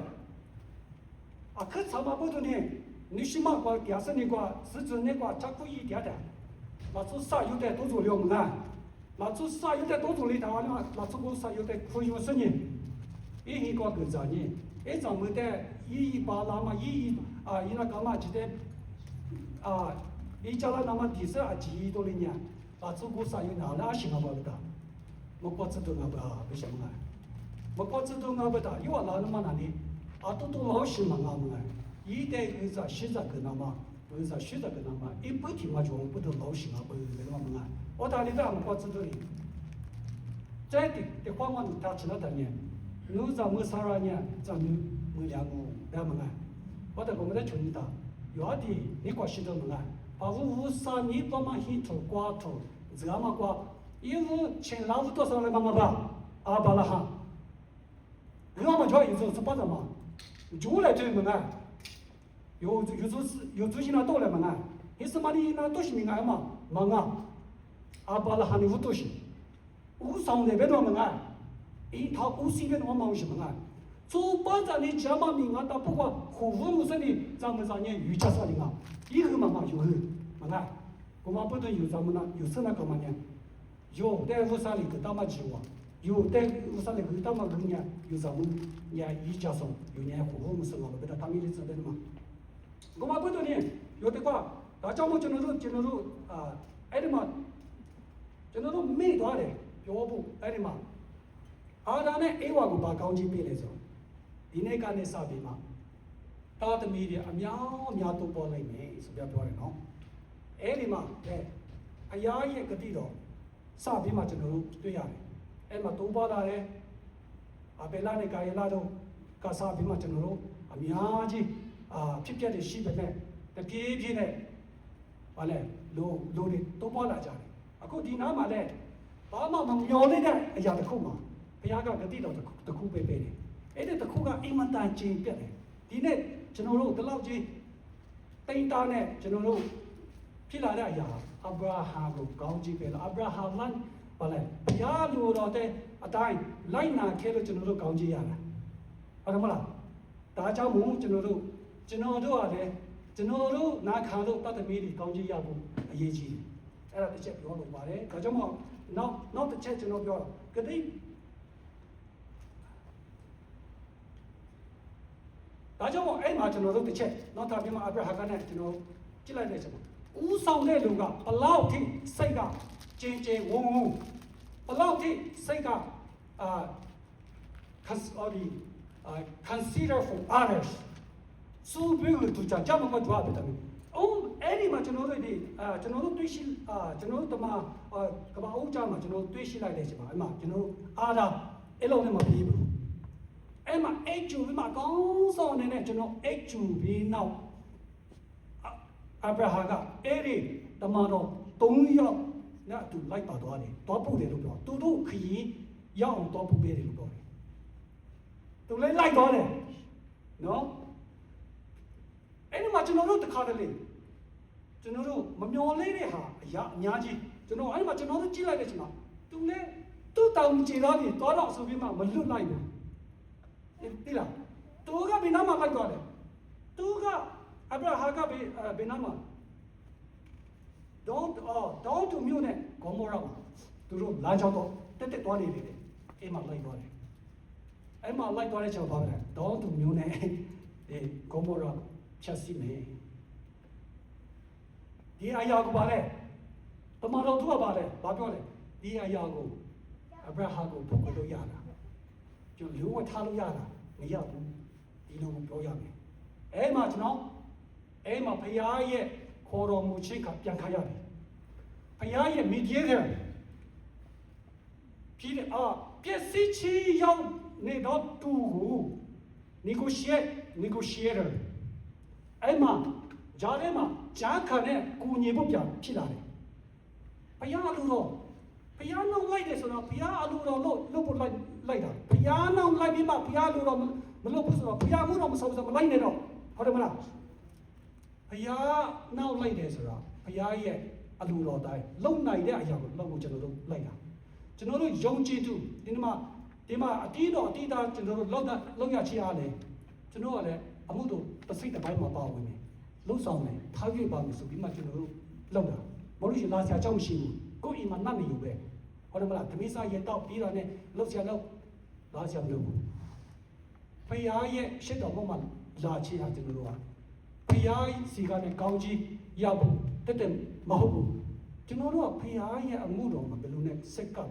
可长嘛不多呢，你是嘛挂电视那挂，是指那挂加固一点的，那做啥有的多做了嘛，那做啥有的多做了的话呢，那做啥有的可以说呢。一个个咋呢？一咱们的一把那么一那干嘛记得一家了那么第四几多的呢？中国啥有哪来行啊？不的，我国知道我不行啊，我国知道我不的，有啊那么哪里？都老行嘛我们一代有啥学着跟那么，有啥学着跟那么，一不听我讲不都老行啊？不是那么啊？我打里边我国知道的，这的话我他吃了的呢。nous avons saranya zamu mulyangu damanga wada gomda chunita yodi ni kwa shido manga pavu usa ni pama hi to kwa to zama kwa ivu chen lavu to sa le manga ba abalaha yo ma jwa yuzo su pa da ma ju le de manga yo zu shi na to le manga hismani na to shi minga ma manga abalaha ni vu to shi u sang le be do manga一套五十元我忙什么啊？做班长的这么名啊，他不管虎父母生的，咱们上年有家啥的啊？一个妈妈有个妈啊，我们不能有咱们那有时那干嘛呢？有在屋上里个大妈鸡窝，有在屋上里个大妈人呢，有咱们呢一家上有呢虎父母生啊，不得他们的知道的嘛？我们不能呢，有的话，大家们就能够哎的嘛，就能够没多的，要不哎的嘛。အားဒါနဲ့အေးဝါကိုပါကောင်းကြီးပေးလေဆိုဒီနေ့ကနေစပြီးမှတာသမီးတွေအများတိုးပေါ်လိုက်မယ်ဆိုပြပြောတယ်နော်အဲ့ဒီမှာအရာရဲ့ဂတိတော်စပြီးမှကျွန်တော်တို့တွေ့ရတယ်အဲ့မှာတိုးပေါ်လာတယ်အပေလာနဲ့ကာယလာတို့ကစပြီးမှကျွန်တော်တို့အများကြီးဖြစ်ပျက်တွေရှိပေမဲ့တပြေးပြေးနဲ့ဗာလဲလိုတွေတိုးပေါ်လာကြတယ်အခုဒီနားမှာလဲဘာမှမမျော်လင့်တဲ့အရာတစ်ခုမှာဘုရားကဂတိတော်တစ်ခုပေးတယ်အဲ့ဒီတစ်ခုကအိမ်မတန်ချင်းပြတ်တယ်ဒီနေ့ကျွန်တော်တို့ဒီလောက်ကြီးတိမ်တာနဲ့ကျွန်တော်တို့ဖြစ်လာတဲ့အရာအဗရာဟံကိုကောင်းကြီးပေးလာအဗရာဟံလန်ဘာလဲဘုရားလူတော်တဲ့အတိုင်းလိုက်နာခဲ့လို့ကျွန်တော်တို့ကောင်းကြီးရတာဟုတ်တယ်မလားဒါကြောင့်မို့ကျွန်တော်တို့ကလည်းကျွန်တော်တို့နာခံလို့တတ်သမီးတွေကောင်းကြီးရဖို့အရေးကြီးတယ်အဲ့ဒါတစ်ချက်ပြောလို့ပါတယ်ဒါကြောင့်မို့နောက်တစ်ချက်ကျွန်တော်ပြောတာဂတိဒါကြောင့်အဲ့မှာကျွန်တော်တို့တစ်ချက်နောက်ထားပြီးမှအဗရာဟံနဲ့ကျွန်တော်ကြည့်လိုက်တဲ့ချက်မှာဦးဆောင်တဲ့လူကဘလောက်ထိစိတ်ကကျဉ်ကျဉ်ဝုန်းဝုန်းဘလောက်ထိစိတ်ကconsider for others စုပြီးတော့ကြာမှမကြွားပဲတယ်အဲ့ဒီမှာကျွန်တော်တို့တွေ့ရှိကျွန်တော်တို့တမကဘာဦးကြမှာကျွန်တော်တွေ့ရှိလိုက်တဲ့ချက်မှာအဲ့မှာကျွန်တော်အားဒါအဲ့လိုနဲ့မပြီးဘူးအဲ့မှာအိတ်ကျူပြီးမှကောင်းဆောင်နေတဲ့ကျွန်တော်အိတ်ကျူပြီးနောက်အဗရာဟံကအဲ့ဒီတမတော်3ယောက်နဲ့သူလိုက်ပါသွားတယ်သွားပို့တယ်လို့ပြောသူတို့ခရီးရောက်အောင်သွားပို့ပေးတယ်လို့ပြောတယ်သူလည်းလိုက်သွားတယ်နော်အဲ့ဒီမှာကျွန်တော်တို့တခါတလေကျွန်တော်တို့မမျော်လင့်တဲ့ဟာအရာအများကြီးကျွန်တော်အဲ့ဒီမှာကျွန်တော်တို့ကြည့်လိုက်တဲ့အချိန်မှာသူလည်းသူ့တောင်ကြည်သားပြီးသွားတော့ဆိုပြီးမှမလွတ်လိုက်ဘူးတိလားသူကဘယ်နားမှာလိုက်သွားတယ်သူကအဗရာဟံကဘယ်နားမှာတောင်းတူမျိုးနဲ့ဂေါမောရာမှာသူတို့လမ်းကြောင်းတော့တက်သွားနေတယ်အဲ့မှာလိုက်သွားတယ်အဲ့မှာလိုက်သွားတဲ့ချက်ပါပဲတောင်းတူမျိုးနဲ့ဂေါမောရာဖြတ်စီမယ်ဒီအရာကိုပါလဲတမန်တော်သူကပါလဲဘာပြောလဲဒီအရာကိုအဗရာဟံကိုပုံလို့ရတာကျွန်တော်လုံးဝထားလို့ရတာမရဘူးဒီလိုကိုပြောရမယ်အဲ့မှာကျွန်တော်အဲ့မှာဘုရားရဲ့ခေါ်တော်မူခြင်းကပြန်ခါရတယ်ဘုရားရဲ့ mediator ဖြစ်တဲ့ပျက်စီးချီရောက်နေတော့သူကို negotiator အဲ့မှာ ဂျာထဲမှာဂျာခံနဲ့ကိုညီဖို့ပြန်ဖြစ်လာတယ်ဘုရားအလိုတော်ဘုရားနှောင်းလိုက်တယ်ဆိုတော့ဘုရားအလိုတော်လို့ဖို့လိုက်တာဘုရားနှောင်းလိုက်ပြီးမှဘုရားအလိုတော်မလုပ်ဘူးဆိုတော့ဘုရားမှုတော်မဆောင်မလိုက်နဲ့တော့ဟုတ်တယ်မလားဘုရားနှောင်းလိုက်တယ်ဆိုတာဘုရားရဲ့အလိုတော်တိုင်းလုံနိုင်တဲ့အရာကိုလုပ်ဖို့ကျွန်တော်တို့လိုက်တာကျွန်တော်တို့ယုံကြည်သူဒီမှာအတီးတော်အတီးသားကျွန်တော်တို့လောက်ရချင်ရတယ်ကျွန်တော်ကလည်းအမှုတို့တစ်စိတ်တစ်ပိုင်းမှာပါဝင်တယ်လှုပ်ဆောင်တယ်ထားပြပါမယ်ဆိုပြီးမှကျွန်တော်တို့လောက်တာမလို့ရှိရင်လာဆရာကြောက်မရှိဘူးကိုယ်အိမ်မှာနတ်နေอยู่ပဲဟုတ်တယ်မလားဓမ္မစာရဲ့တောက်ပြီးတော့ ਨੇ လှုပ်ဆရာလောက်လာဆရာမလုပ်ဘူးဖယားရဲ့ရှစ်တော်ဘုံမှာလာချင်တာကျွန်တော်တို့ကဖယားစီကလည်းကောင်းကြီးရောက်ဖို့တက်မဟုတ်ဘူးကျွန်တော်တို့ကဖယားရဲ့အမှုတော်မှာဘယ်လိုနဲ့စက်ကပ်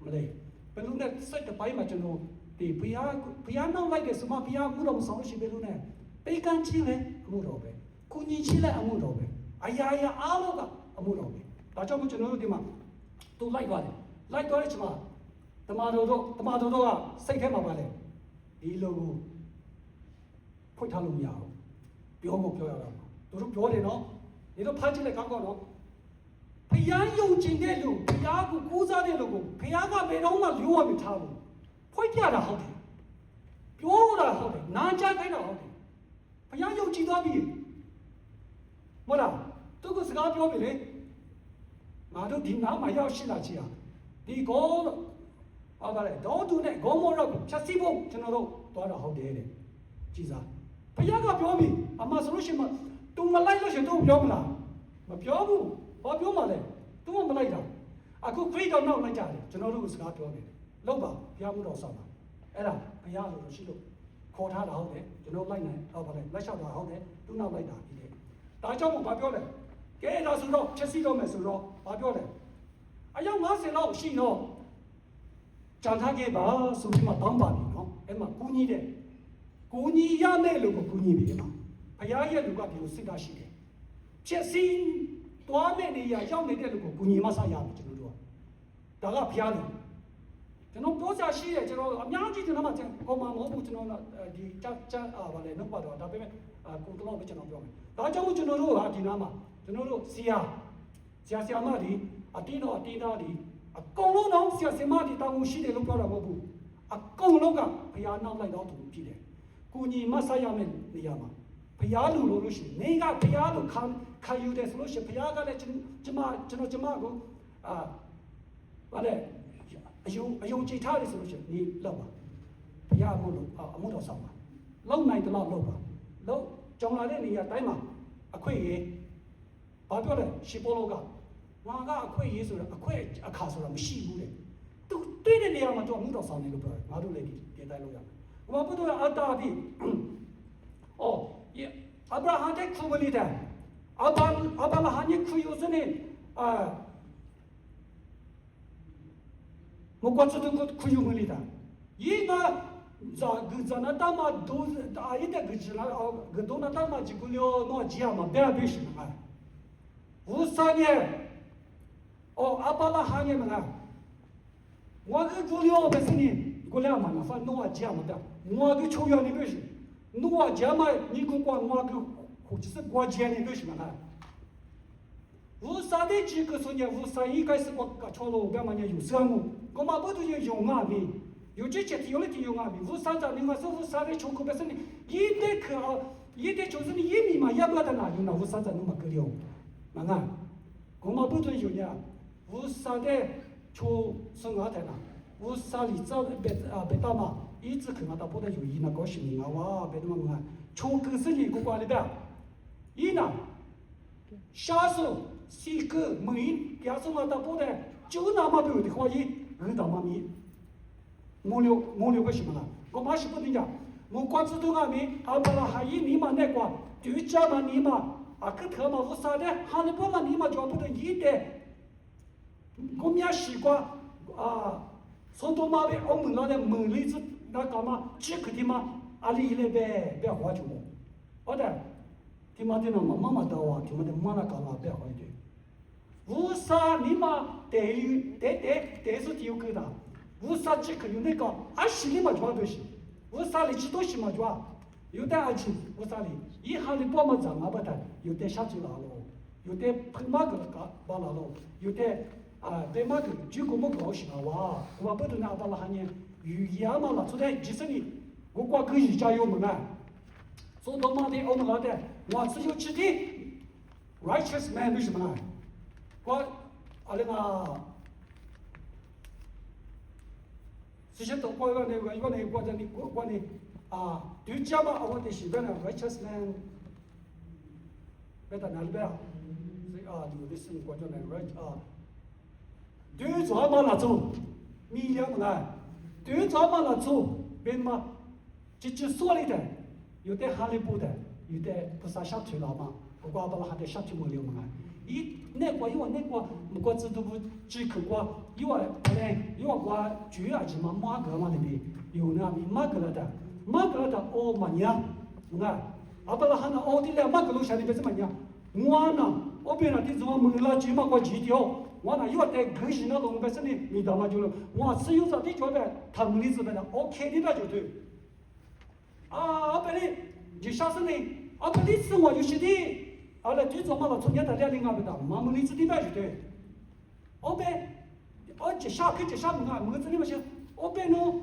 မလဲဘယ်လိုနဲ့စက်တစ်ပိုင်းမှာကျွန်တော်ဒီဖယားနောက်လိုက်တယ်ဆိုမှဖယားမှုတော်မဆောင်ရှိဘယ်လိုနဲ့ပေကန်ချင်းလဲအမှုတော်ပဲကုညီချင်းလဲအမှုတော်ပဲအရာအားလုံးကအမှုတော်ပဲဒါကြောင့်မို့ကျွန်တော်တို့ဒီမှာသူလိုက်သွားတယ်ချိန်မှာတမန်တော်တို့ကစိတ်ထဲမှာပါလေဒီလိုကိုဖွင့်ထားလို့မရဘူးပြောရတာသူတို့ပြောတယ်နော်ဒီတော့ဖတ်ကြည့်လိုက်ကောင်းနော်ဖယားယုံကြည်တဲ့လူဖယားကိုကိုးစားတဲ့လူကိုဖယားကဘယ်တော့မှလျှို့ဝှက်မထားဘူးဖွင့်ပြတာဟုတ်တယ်ပြောတာဟုတ်တယ်နားကြားခိုင်းတာဟုတ်တယ်ဖယားယုံကြည်သွားပြီမဟုတ်လားသူကစကားပြောပြီလေငါတို့ဒီနားမှာရောက်ရှိလာချင်တာဒီကောပါလေတော့သူနဲ့ဂေါမောတော့ဖြတ်စီဖို့ကျွန်တော်တို့သွားတာဟုတ်တယ်တဲ့ကြည်စားဘုရားကပြောပြီအမှဆိုလို့ရှိရင်သူမလိုက်လို့ရှိရင်သူပြောမလားမပြောဘူးဘာပြောမှလဲသူမလိုက်တာအခုခရစ်တော်နောက်လိုက်ကြတယ်ကျွန်တော်တို့ကစကားပြောနေတယ်လောက်ပါဘုရားမှုတော်ဆောင်တာအဲ့ဒါဘုရားလို့ရှိလို့ခေါ်ထားတာဟုတ်တယ်ကျွန်တော်လိုက်နိုင်တော့ပါလေလက်လျှောက်တာဟုတ်တယ်သူနောက်လိုက်တာပြီးတယ်ဒါကြောင့်မို့ဘာပြောလဲကဲဒါဆိုတော့ချက်စီတော့မယ်ဆိုတော့ဘာပြောလဲအယောက်50လောက်ရှိတော့ကြံထားခဲ့ပါဆိုပြီးမှတောင်းပါပြီနော်အဲ့မှာကိုကြီးတဲ့ကိုကြီးရမယ်လို့ကိုကြီးပြီနော်ဘုရားရဲ့လူကဒီလိုစိတ်ဓာတ်ရှိတယ်ချက်စီတွားမဲ့နေရရောက်နေတဲ့လူကိုကိုကြီးမဆရမယ်ကျွန်တော်တို့ကဒါကဘုရားလူကျွန်တော်ပြောချရှိတယ်ကျွန်တော်အများကြီးကျွန်တော်မှကောမမဟုတ်ဘူးကျွန်တော်ဒီချဗာလေနှုတ်ပါတော့ဒါပေမဲ့ကိုတော့ပဲကျွန်တော်ပြောမယ်ဒါကြောင့်ကျွန်တော်တို့ဟာဒီနားမှာကျွန်တော်တို့ဆရာမဒီအတင်းတော်အတင်းသားဒီအကုန်လုံးတော့ဆရာစင်မဒီတောင်းရှိတယ်လို့ပြောတာမဟုတ်ဘူးအကုန်လုံးကဘုရားနောက်လိုက်တော့သူဖြစ်တယ်ကိုကြီးမဆရမယ်နေရာမှာဘုရားလူလို့ရှိရင်နေကဘုရားလူခံယူတယ်ဆိုလို့ရှိရင်ဘုရားကလည်းကျွန်မကိုဗါလေအယုံကြည်ထားတယ်ဆိုလို့ရှိရင်ဒီလောက်ပါဘုရားအမှုတော်ဆောင်ပါလောက်နိုင်တယ်လောက်လောက်ပါလောက်ကြောင်လာတဲ့နေရာတိုင်းမှာအခွင့်အရေးဘာပြောလဲရှီပိုလောကငါကအခွင့်အရေးဆိုတာအခွင့်အခါဆိုတာမရှိဘူးတဲ့သူတွေ့တဲ့နေရာမှာတော့မှုတော်ဆောင်တယ်လို့ပြောတယ်ငါတို့လည်းဒီတိုင်းလို့ရမယ်ဘာဖြစ်လို့အတားဒီအော်အဗြဟံတဲ့ခုမလီတဲ့အဘလာဟန်ရဲ့ခုယူစနေမကွတ်စတူခုယူမလီတာယေနာဇာနာတာမဒိုအာယတဲ့ဂဂျလာဂဒိုနာတာမဂျီကူလျောနောဂျီယာမဘယ်ဘိရှနာဝူဆာနီအော်အဘလာဟန်ရဲ့မလားဝါဂကူလျောဘယ်စနီကိုလာမနာဖာနောဂျီယာမတာငွားကချိုးရနေပြီနောဂျာမနီကိုကွာငွားကခုချစ်ကွာဂျီယာနေပြီမလားဝူဆာတဲ့ချီကဆိုညာဝူဆာဤကိုစကွာကချိုလိုဘယ်မှညယူဆမ်းမှုကမဘတ်ယူယုံငါပြီ有这些体有的体用啊，比如三张另外说五三的抽口本身的，一的就是你一米嘛，也不得哪用那五三张那么个了，嘛啊，我们不准有呢，五三的抽生啥的啦，五三里早别打嘛，一直看到不得有一那个是你啊哇，别的嘛啊，抽根是你过关的呗，一呢，下手四个门，加上嘛到不得，就那么多的话一，人到嘛咪。မိုးလျိုပဲရှိမလားကိုမရှိဘူးတင်ကြမိုးကွာစတူကမီအဘလာဟာယီနီမနဲ့ကွာတူချာမနီမအခက်ခမဝစားတဲ့ဟာလပေါ်မနီမကြောက်တဲ့ကြီးတဲ့ကိုမြရှိကွာဆုံးတော်မပဲအောင်မလာတဲ့မန်လေးစဒါကမှချစ်ခဒီမအလီလေပဲပဲဟောချူမို့ဟုတ်တယ်ဒီမတဲ့နော်မမတော်ဒီမတဲ့မနာကလာပဲဟောတယ်ဝူစာနီမတဲစတီယုကဒါ우사치 그 유네가 아시리마 좋아도시 우사리 지도시마 좋아 有的爱情我啥哩？以后的爸妈长阿不得，有的下去了咯，有的碰马个个巴拉咯，有的被马个就个么高兴啊哇，我不懂那巴拉哈呢，语言嘛啦，出来就是你，我挂个语加油嘛啊，说他妈的我们老的，我只有吃的 righteous man 为什么呢？我那个。之前都过一个国家的国内对家嘛，我的习惯了 righteous man， 在哪里边所以有的是国家的 right 对着嘛那种，米两么呢？对着嘛那种，为嘛？就说了的，有的哈利波的，有的不是下去了嘛，不过把还得下去没了嘛。一那个因为那个不过这都不只可过，因为我主要是马格嘛那边有那米马格了的哦嘛呀，你看，把那哈那哦的了马格路下里边怎么样？我呢，我别那地方没了几嘛个几条，我呢因为在可是那龙边上的你到嘛就了，我只有这地条的，他们里子的 OK 的那就对，本来就下生的，本来是我就是的。来最早嘛，从年代两零不到，马木里子的白就对。就下门啊，门子里面些，喏，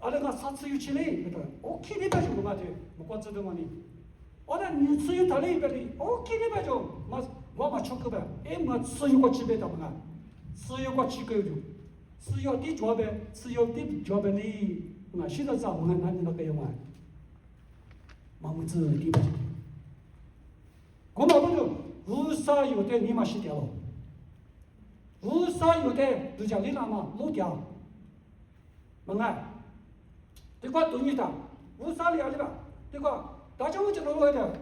那个啥子有起来，对不？OK 的白就嘛对，不管知道嘛你。那你吃有他里边的 OK 的白就，我嘛吃个呗，我吃有个几百的嘛，吃有个几个就，吃有的脚呗，吃有的脚呗哩，现在咋么那你那个样啊？马木子的白就。我嘛不懂，为啥有的你嘛死掉了？为啥有的就叫你那嘛漏掉？问啊，这个东西的，为啥你吧？这个大家我就弄来的，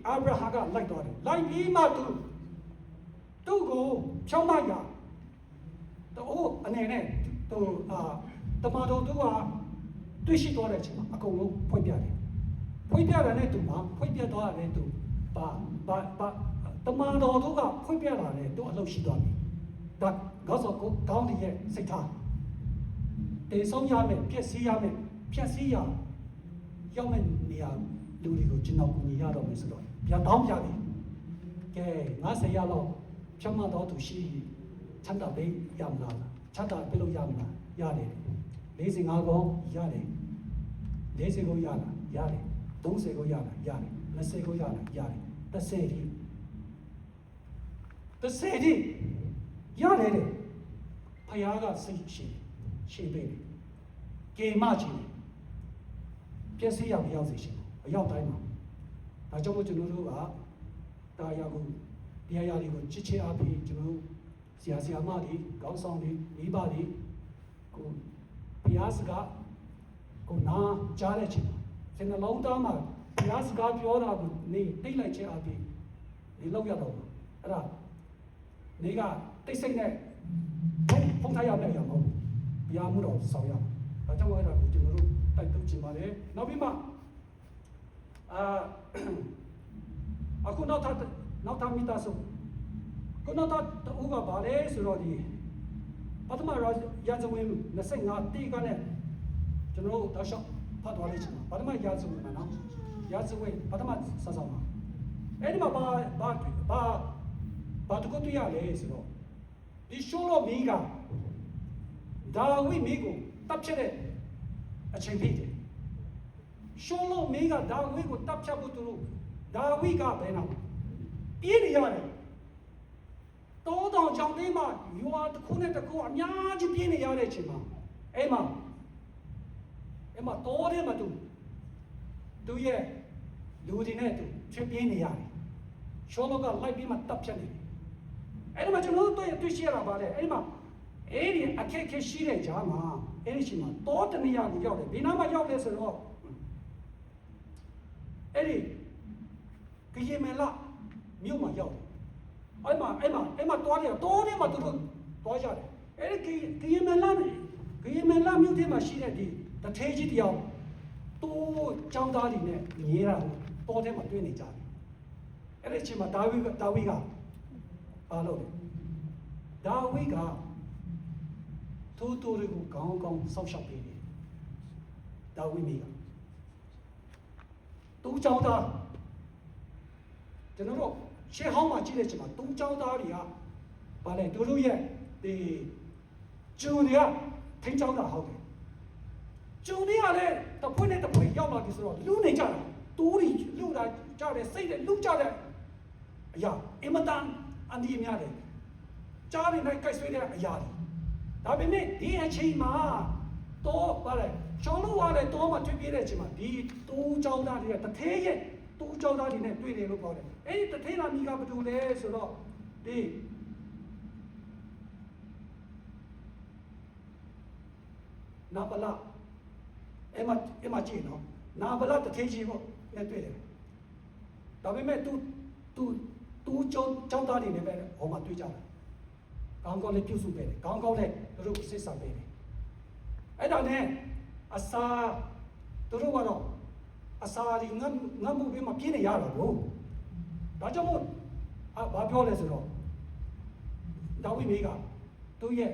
阿布拉哈个来到的，来你嘛都个小马呀，都他妈都对许多人去嘛，跟我会变的呢都嘛，会变多少人都。他妈的都个会变了嘞，都老许多的。但我说讲的也是他，第三样的偏西样，要么你要努力个进到工业了没事了，要当家的，给我是要了，小马到都是参到被养了，参到被路养了，养的，你是我讲养的，你是我养了，养的，东西我养了，养的。那谁个养的？那谁的？养来的，他养个谁辈的？给马钱的，别谁养不养这些？要带嘛？那怎么就能说大家个，第二样的个机器阿皮就能下马的、高上的、尾巴的，个皮亚斯个，个拿家来去嘛？现在老大嘛。要是搞表达你对来接阿比，你老要到嘛，是吧？你个对谁呢？风台要不要嘛？不要么多少要，将我那就那种带动起嘛的，那边嘛，aku nak minta so, aku nak uga balik surat di, pertama yang semua nasi ngati kan ne, jenama dah syak patwa lagi cuma, pertama yang semua mana? 야즈웨이 바다마 사사마 애니마 바두고 뛰야래서 이 쇼로 미가 다위 미고 답체래 챙피데 쇼로 미가 다위고 답차부터 다위가 배나 비리야래 또도 장대마 유아 코네다 그 아냐지 비리야래 지마 에마 또래마도都也留的呢，都全变的呀的，说那个来比嘛搭起来，嘛就弄对些了吧的，嘛，你开西来家嘛，是嘛，多的那样的要的，比那么要的时候，给也没了，没有嘛要的，嘛多的嘛都多下的，给也没了没有的嘛西来的，他拆起的要。都长大的呢，你啦，多点嘛对你家的，起码大卫个，阿罗的，大卫个，多的个刚少小辈的，大卫没个， တူးကြောင်းသားကျွန်တော်တို့ရှေ့ဟောင်းမှာကြည့်တဲ့ချိန်မှာတူးကြောင်းသားတွေကဗာလဲတို့ရဲ့ဒီကျုံတွေကထိန်းချောင်းတာဟုတ်တယ်ကျုံတွေကလည်းတပွင့်နဲ့တပွင့်ရောက်လာပြီဆိုတော့လူနေကြတာတူးတွေလူတာကြတယ်စိတ်နဲ့လူကြတဲ့အရာအင်မတန်အန်ဒီများတယ်ကြားနေနိုင်ကြိုက်ဆွေးတဲ့အရာတွေဒါပေမဲ့ဒီအချိန်မှာတော့ဗာလဲကျောင်းလို့ရတယ်တော့မှတွေ့ပြတဲ့အချိန်မှာဒီတူးကြောင်းသားတွေကတထဲရဲ့တူးကြောင်းသားတွေနဲ့တွေ့တယ်လို့ပြောတယ်အဲ့ဒီတထဲလာမိကဘာလို့လဲဆိုတော့ဒီနာပလာအမကြည့်နော်နာပလာတထဲကြီးပေါ့နဲ့တွေ့တယ်ဒါပေမဲ့သူကျောင်းသားတွေနဲ့ပဲဟောမှတွေ့ကြတယ်ကောင်းကောင်းလေးပြုစုပေးတယ်ကောင်းကောင်းလေးသူတို့စစ်ဆောင်ပေးတယ်အဲ့ဒါနဲ့အစာသူတို့ကတော့အစာတွေငတ်မှုပြီးမှပြင်းနေရတော့ဘူးဒါကြောင့်မို့ဘာပြောလဲဆိုတော့ဒါဝိမေကသူ့ရဲ့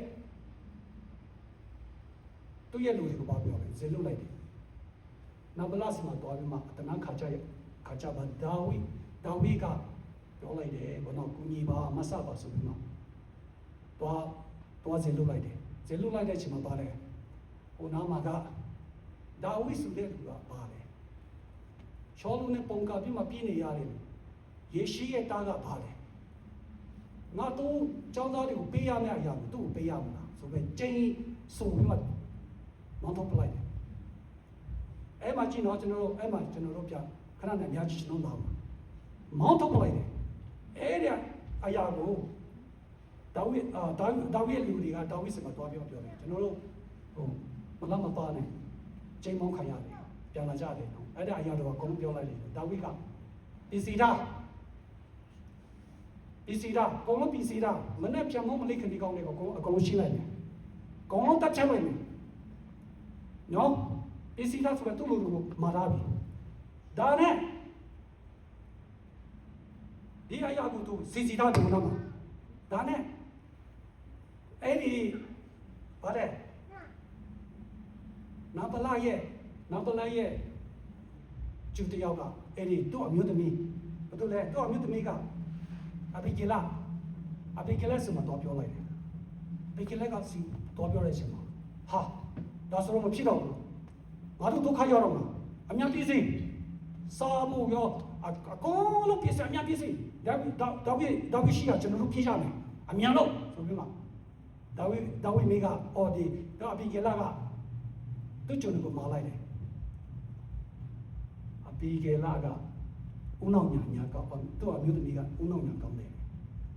လူတွေကိုဘာပြောလဲဇေလွတ်လိုက်တယ်နာဘလာစီမှာတော်ပြီးမှအတနာခါကြပါဒါဝိကပြောလိုက်တယ်ဘောနော်ကုညီပါမဆပါဆိုပြီးမှတော့ဇေလွတ်လိုက်တယ်ဇေလွတ်လိုက်တဲ့အချိန်မှာပါလဲဟိုနာမှာကဒါဝိဆိုတဲ့လူကပါလဲရှောလူနဲ့ပုံကပြီးမှပြင်းနေရတယ်ယေရှိရဲ့တားကပါလဲငါတို့ကျောင်းသားတွေကိုပေးရမယ့်အရာကိုသူ့ကိုပေးရမလားဆိုပဲကျင်းဆိုပြီးမှမောင်းထုတ်ပလိုက်တယ်အဲ့မှာကြည့်တော့ကျွန်တော်တို့ပြခဏနဲ့အများကြီးကျွန်တော်လာမှာမောင်းထုတ်ပလိုက်တယ်အဲ့ဒီအရာကိုဒါဝိရဲ့လူတွေကဒါဝိစမှာတွားပြောတယ်ကျွန်တော်တို့ဟိုမလမပါနဲ့ကျင်းမောင်းခံရတယ်ပြန်လာကြတယ်နော်အဲ့ဒါအရာတော့အကုန်ပြောလိုက်တယ်ဒါဝိကပစ္စည်းတာကောင်းလို့ပစ္စည်းတာမနဲ့ပြန်မလိခဏီကောင်းတွေကိုအကုန်ရှင်းလိုက်တယ်ကောင်းလို့တတ်ချက်လိုက်တယ်နော်ပစ္စည်းတာဆိုတော့သူ့လူကိုမာလာပြီဒါနဲ့ဒီအရာကိုသူစီတာတယ်နော်ဒါနဲ့အဲ့ဒီဗါတဲ့နာပလာရဲ့ကျူတယောက်ကအဲ့ဒီသူ့အမျိုးသမီးဘာလို့လဲသူ့အမျိုးသမီးကအဘိကလာစမတော်ပြောလိုက်တယ်အဘိကလာကစီတော်ပြောတဲ့အချိန်မှာဟာဒါဆိုတော့မဖြစ်တော့ဘူးငါတို့ဒုက္ခရောက်တော့မှာအများပြည်စီစာမှုရောအကုန်လုံးပြည်စီအများပြည်စီဒါဝိရှိကကျွန်တော်တို့ပြေးကြမယ်အများလို့ဆိုပြီးမှဒါဝိမေကအော်ဒီတော့အဘိကလာကသူ့ကျွန်တော်ကိုမာလိုက်တယ်အဘိကလာကဦးနောင်ညာကောင်းသူ့အမျိုးသမီးကဦးနောင်ညာကောင်းတယ်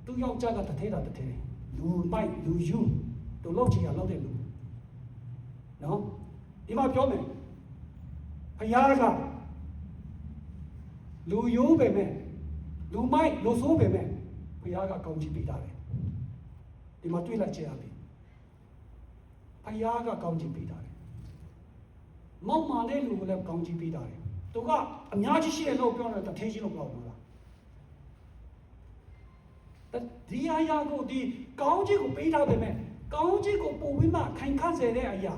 သူယောက်ျားကတထဲလူပိုက်လူယူတို့လောက်ချင်ရလောက်တဲ့လူနော်ဒီမှာပြောမယ်ဖယားကလူယူပဲမဲ့လူမိုက်လူဆိုးပဲမဲ့ဖယားကကောင်းချီးပေးတာလေဒီမှာတွေ့လိုက်ကြရပြီဖယားကကောင်းချီးပေးတာလေမောက်မာတဲ့လူကိုလည်းကောင်းချီးပေးတာလေသူကအများကြီးရှိတယ်လို့ပြောတယ်တထဲကြီးလို့ပြောမှာလားဒီအရာကိုဒီကောင်းကြီးကိုပေးထားတယ်မဲ့ကောင်းကြီးကိုပို့ပြီးမှခိုင်ခန့်စေတဲ့အရာ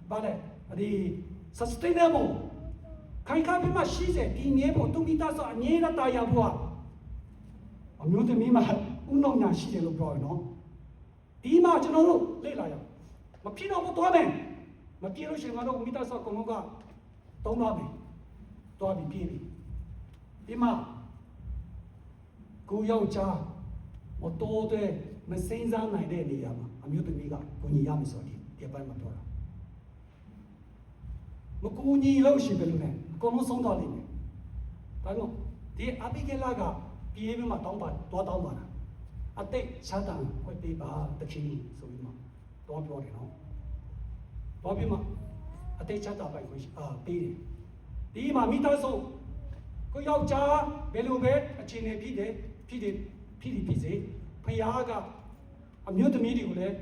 ဗါလဲဒီ sustainable ခိုင်ခန့်ပြီးမှရှိစေဒီမြဲဖို့သူမိသားစုအငြင်းတာရဖို့အမျိုးသမီးမှဥနောင်ညာရှိတယ်လို့ပြောရနော်ဒီမှာကျွန်တော်တို့လေ့လာရအောင်မဖြစ်တော့ဘူးသွားမယ်မပြေလို့ရှိရင်တော့မိသားစုအကုန်လုံးကတုံးသွားမယ်သွားပြီးပြေးပြီဒီမှာကိုယောက်ျားမတော်တဲ့မစင်းစားနိုင်တဲ့နေရာမှာအမျိုးသမီးကကိုညီရမယ်ဆိုတော့ဒီပိုင်းမှာပြောတာမကိုညီလို့ရှိတယ်လို့နဲ့အကုန်လုံးဆုံးသွားလိမ့်မယ်ဒါကြောင့်ဒီအဘိကလာကပြေးပြီးမှတောင်းပါတာအတိတ်ချမ်းသာခွင့်ပေးပါတခင်ဆိုပြီးမှတော့ပြောတယ်နော်တော့ပြီးမှအတိတ်ချမ်းသာပိုင်ခွင့်ပေးတယ်ဒီမှာမိသားစုကိုယောက်ျားဘယ်လိုပဲအခြေအနေဖြစ်စေဖယားကအမျိုးသမီးတွေကိုလည်း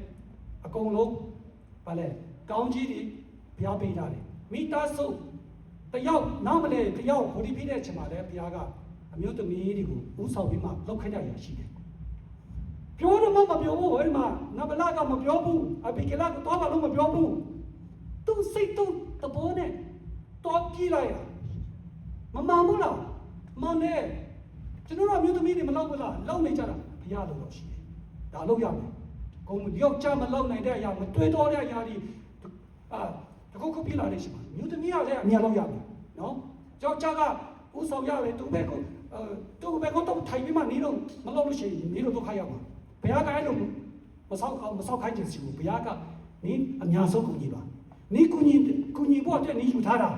အကုန်လုံးဗါလဲကောင်းကြီးတွေဘုရားပေးတာလေမိသားစုတယောက်နောက်မလဲတယောက်ဟိုဒီဖြစ်တဲ့အချိန်မှာလည်းဘုရားကအမျိုးသမီးတွေကိုဥဆောင်ပြီးမှလောက်ခဲ့ကြရရှိတယ်ပြောတော့မပြောဘူးဟိုမှာနဗလာကမပြောဘူးအဘိကလာကတော့ဘာလို့မပြောဘူးသူစိတ်သူတဘောနဲ့တော့ပြေးလိုက်ရမ မှန်ဘူးလားမှန်တယ်ကျွန်တော်တို့မျိုးသမီးတွေမလောက်ဘူးလားလောက်နေကြတာဘုရားလိုတော့ရှိတယ်ဒါလောက်ရမယ်ကိုယ်ယောက်ျားမလောက်နိုင်တဲ့အရာမတွေ့တော့တဲ့အရာတွေတခုခုပြလာနေရှိမှာမျိုးသမီးကလည်းအများလောက်ရမယ်နော်ယောက်ျားကဥဆောင်ရတယ်သူပဲကိုသူပဲကတော့ထိုင်ပြီးမှနေတော့မလောက်လို့ရှိရင်နေတော့ဒုက္ခရောက်မှာဘုရားကအဲ့လိုမဆောက်ခိုင်းခြင်းစီဘူးဘုရားကနင်းအများဆုံးကူညီပါနင်းကူညီဖို့အတွက်နင်းယူထားတာ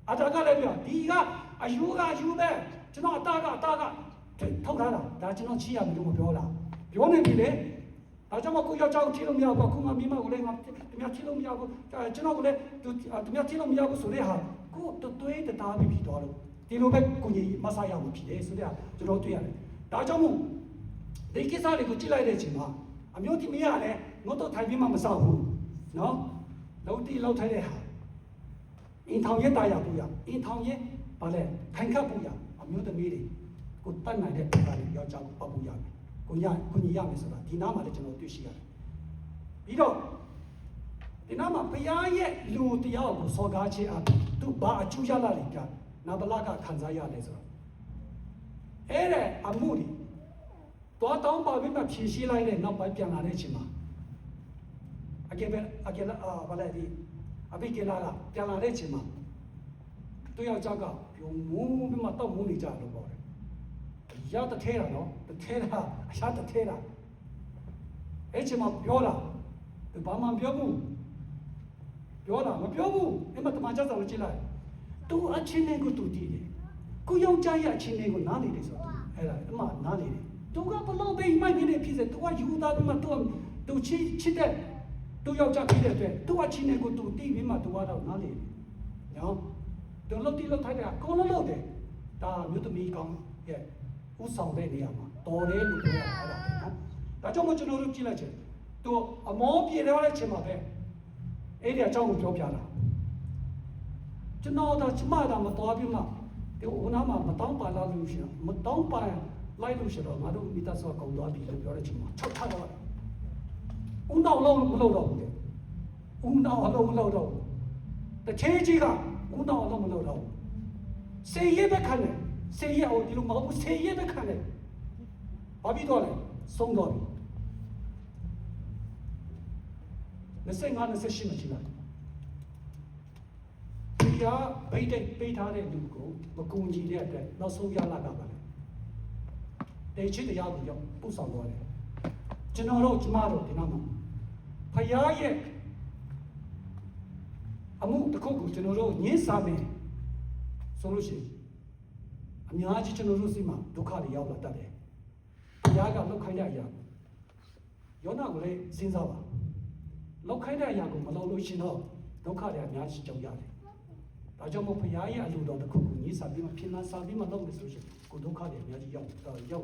အတားကလည်းပြောဒီကအယူပဲကျွန်တော်အတားကထောက်ထားတာဒါကျွန်တော်ချီးရမယ်လို့မပြောလားပြောနေပြီလေဒါကြောင့်မကိုယောက်ျားကိုချီးလို့မရဘူးခုမှမိမကိုလည်းငါသူများချီးလို့မရဘူးကျွန်တော်ကလည်းသူများချီးလို့မရဘူးဆိုတဲ့ဟာကိုတွေးတာပြီးပြီးတော့လို့ဒီလိုပဲကိုကြီးမဆာရမှုဖြစ်တယ်ဆိုတဲ့ကျွန်တော်တွေ့ရတယ်ဒါကြောင့်မို့ဒီကိစ္စတွေကိုကြည့်လိုက်တဲ့အချိန်မှာအမျိုးသမီးကလည်းငါတို့ထိုင်ပြီးမှမဆောက်ဘူးနော်လောက်ထိုင်တဲ့ဟာအင်ထောင်ရဲ့တာယာပူရအင်ထောင်ရဲ့ဗာလဲခိုင်ခတ်ပူရအမျိုးသမီးတွေကိုတတ်နိုင်တဲ့ပုံစံတွေယောက်ျားကိုပတ်ပူရမယ်ကိုညီရမယ်ဆိုတာဒီနားမှာလည်းကျွန်တော်တွေ့ရှိရတယ်ပြီးတော့ဒီနားမှာဘုရားရဲ့လူတရားကိုစော်ကားခြင်းအပြင်သူဘာအကျိုးရလာလိမ့်ကြနာဘလကခံစားရတယ်ဆိုတော့အဲ့ဒါအမှုတွေတော့တောင်းပါပြီးမှဖြည့်ရှင်းလိုက်တဲ့နောက်ပိုင်းပြန်လာတဲ့အချိန်မှာအကေလာဘာလဲဒီအဘိကေလာကပြန်လာတဲ့အချိန်မှာသူယောက်ျားကပြုံမူးပြီးမှတောက်မူးနေကြလို့ပြောတယ်ရတထဲတာနော်တထဲတာအရှာတထဲတာအဲ့ချိန်မှာပြောတာဘာမှပြောဘူးပြောတာမပြောဘူးအဲ့မှာတမန်ကျဆောင်ကြည့်လိုက်သူအချင်းနဲ့ကိုသူတည်တယ်ကိုယောက်ျားရဲ့အချင်းနဲ့ကိုနားနေတယ်ဆိုတော့အဲ့ဒါအမှနားနေတယ်သူကဘလို့ပဲမိုက်နေဖြစ်စေသူကယူသားပြီးမှသူချစ်တဲ့သူယောက်ျားဖြစ်တဲ့အတွက်သူအချင်းနဲ့ကိုသူတည်ပြီးမှသူကတော့နားနေတယ်နော်သူလောက်တိလောက်ထိုက်တာကိုလုံးလောက်တယ်ဒါမြို့သမီးကောင်းရဲ့ဥဆောင်တဲ့နေရာမှာတော်တယ်လို့ပြောရတာနော်ဒါကြောင့်မို့ကျွန်တော်တို့ကြည့်လိုက်ချင်သူအမောပြေတော့တဲ့ချိန်မှာပဲအဲ့ဒီအကြောင်းကိုပြောပြတာကျွန်တော်ဒါကျမဒါမတော်ပြီးမှဒီဦးနာမှာမတောင်းပါလာလို့ရှိရင်မတောင်းပါလိုက်လို့ရှိတော့ငါတို့မိသားစုကောင်သွားပြီလို့ပြောတဲ့ချိန်မှာ၆ထပ်တော့ဦးနောက်လုံးမလုပ်တော့ဘူးလေဦးနောက်အလုံးမလုပ်တော့ဘူးတချေကြီးကဦးနောက်အလုံးမလုပ်တော့ဘူးစေရဲပဲခံတယ်စေရဲဟိုဒီလိုမဟုတ်ဘူးစေရဲပဲခံတယ်ဘာပြီးတော့လဲဆုံးတော့ပြီ25-28မရှိလားဒီကဗိတ်တဲ့ပေးထားတဲ့လူကိုမကူညီတဲ့အတွက်နောက်ဆုံးရလာတာပါလေတေချစ်တရားကိုရောက်ပို့ဆောင်သွားတယ်ကျွန်တော်တို့ကျမတို့ဒီနောက်မှာဖယားရဲ့အမှုတစ်ခုကိုကျွန်တော်တို့ညှင်းဆာမယ်ဆိုလို့ရှိရင်အများကြီးကျွန်တော်တို့စိတ်မှာဒုက္ခတွေရောက်လာတတ်တယ်ဖယားကလောက်ခိုင်းတဲ့အရာယောနာကိုလည်းစဉ်းစားပါလောက်ခိုင်းတဲ့အရာကိုမလုပ်လို့ရှိရင်တော့ဒုက္ခတွေအများကြီးကြုံရတယ်ဒါကြောင့်မို့ဖယားရဲ့အလိုတော်တစ်ခုကိုညှင်းဆာပြီးမှဖြစ်လာစားပြီးမှလုပ်လို့ဆိုရှင်ကိုဒုက္ခတွေအများကြီးရောက်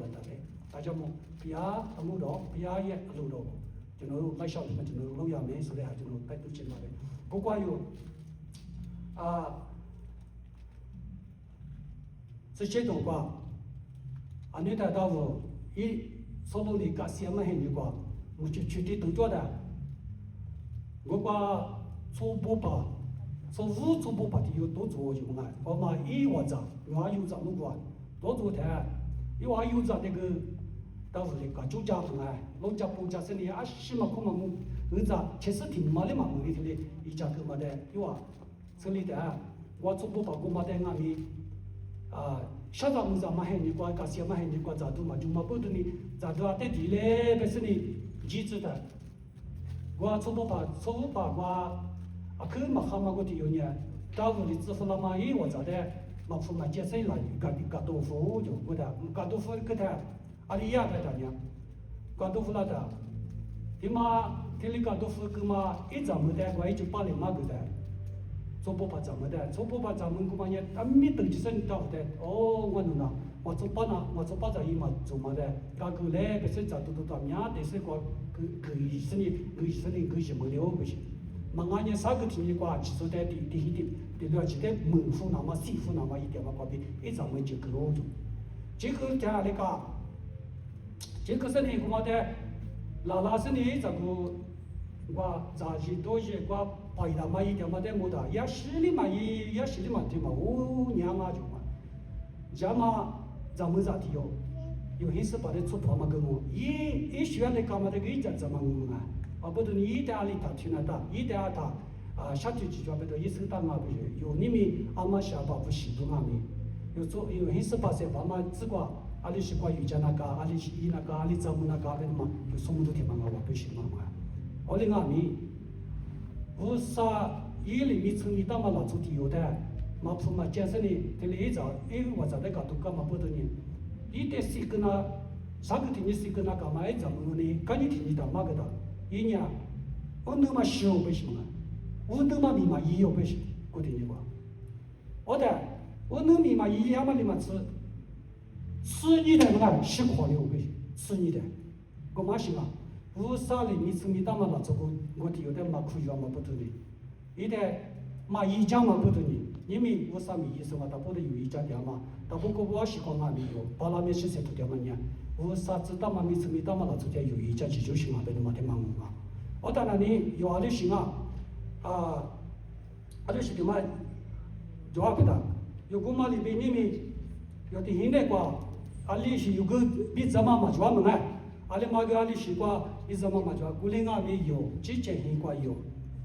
လာတတ်တယ်ဒါကြောင့်မို့ဘုရားအမှုတော်ဘုရားရဲ့အလိုတော်ကိုကျွန်တော်တို့လိုက်လျှောက်ပြီးမှကျွန်တော်တို့လုပ်ရမယ်ဆိုတဲ့ဟာကျွန်တော်တိုက်တွန်းချင်ပါတယ်ကိုကွာယောစချေတော့ကွာအနေနဲ့တော့ဤဆိုလိုလီကစီမဟင်ယူကွာမချွတီတူတော့တာကိုကွာဆိုဘောပါဆိုဘူးဆိုဘောပါတီယောတော့做อยู่嘛我嘛一我找我有找路过多做的因为有找那个到时候就家朋友老家不家是你啊什么空嘛我找其实挺嘛的嘛我里头的一家个嘛的有啊这里的我做不把我嘛的俺们啥子么子嘛很你过，搞些嘛很你过，咋都嘛就嘛不懂你咋都啊得地嘞，不是你机制的。我做不把我去嘛哈嘛个地有呢，到屋里支付了嘛一我咋的，嘛付嘛节省了，搞豆腐就不的，搞豆腐给他，阿里亚在的呢，搞豆腐了的，他嘛这里搞豆腐个嘛一怎么的，我一就把你嘛个的。做不把咱们的，做不把咱们个嘛呢？他没等起身到的，哦，我弄了，我做把这一嘛做嘛的，刚过来不是咋都面，但是个医生个什么了不行？嘛俺呢啥个天的话，其实在的了解的门户那么西户那么一点嘛，关闭一咱们就够了就，这个家那个，这个是呢，我的拉是呢这个。我杂志多些，我白他妈一点嘛得没得，也十里嘛也十里嘛对嘛，我娘嘛就嘛，家嘛咱们咋的哟？有很是把的做婆嘛跟我，一学来干嘛的个一家怎么我啊？啊不都你一点里头听得到，一点他下去就不都一生当嘛不是？有你们阿妈下巴不习惯嘛没？有做有很是把些爸妈只管。阿里是关于家那个，阿里是伊那个，阿里怎么那个的嘛，有什么都听嘛，我不行嘛嘛。我另外米，我啥伊里米从你到嘛老做的有的，嘛铺嘛健身的，这里一早，我在那个都干嘛不得呢？一点是跟那，啥个天你是跟那干嘛一怎么呢？赶紧听你到嘛个的，一年，我那么少不行嘛，我那么米嘛也有不行，固定的话，我那米嘛一样嘛你嘛吃。吃你的那是考虑为吃你的，我马上啊，我啥嘞？你从你当嘛那这个，我有点嘛苦药嘛不得呢，一点嘛一家嘛不得呢，因为我啥米意思嘛，他不得有一家店嘛，他不过我习惯嘛没有，把那面是谁都点嘛呢？我啥知道嘛？你从你当嘛那这点有一家就行嘛，别的嘛得忙嘛。我当然呢，有阿里行啊，阿里是的嘛，就阿个的，有个嘛里边你们有的现在话。阿里是有个比咱们嘛主要么哎，阿里嘛个阿里是话比咱们嘛主要，古里阿米有，之前很挂有，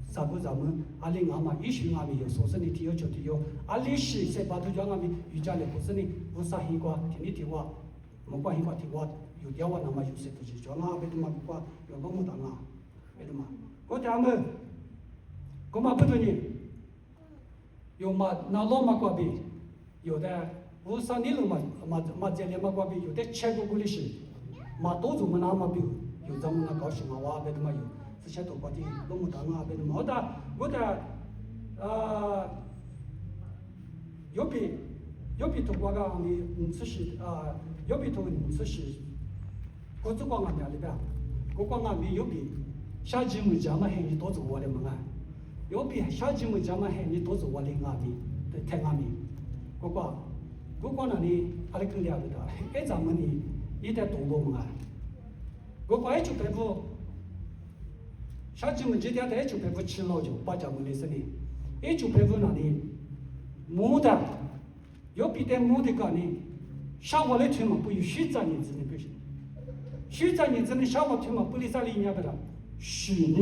啥个咱们阿里阿嘛一许阿米有，说是你提有就提有，阿里是在把头叫阿米有家里不是你不啥很挂，听你提话，没挂很挂提话，有点话那么有些不是叫阿别的嘛挂有那么大啊，别的嘛，我讲么，我嘛不对呢，有嘛那老嘛挂比，有的。我上年了嘛这里嘛关闭有的钱过过的是，嘛多做么那嘛比有咱们那高兴嘛哇别的嘛有，这些都关的那么大啊别的嘛，我的有比头瓜个你吃是有比头你吃是，我只光俺家里边，我光俺们有比下季么家嘛还你多做我的嘛啊，有比下季么家嘛还你多做我的俺们的太俺们，我光。我讲那里，阿里更了不得，哎，咱们呢，一点多不嘛？我讲就白不，下季么这点的就白不吃老酒，把咱们的是呢，哎就白不那里，木的，要比点木的讲呢，下我来推嘛，不有虚张年子呢不行，虚张年子呢下我推嘛，不离啥里人家不了，虚呢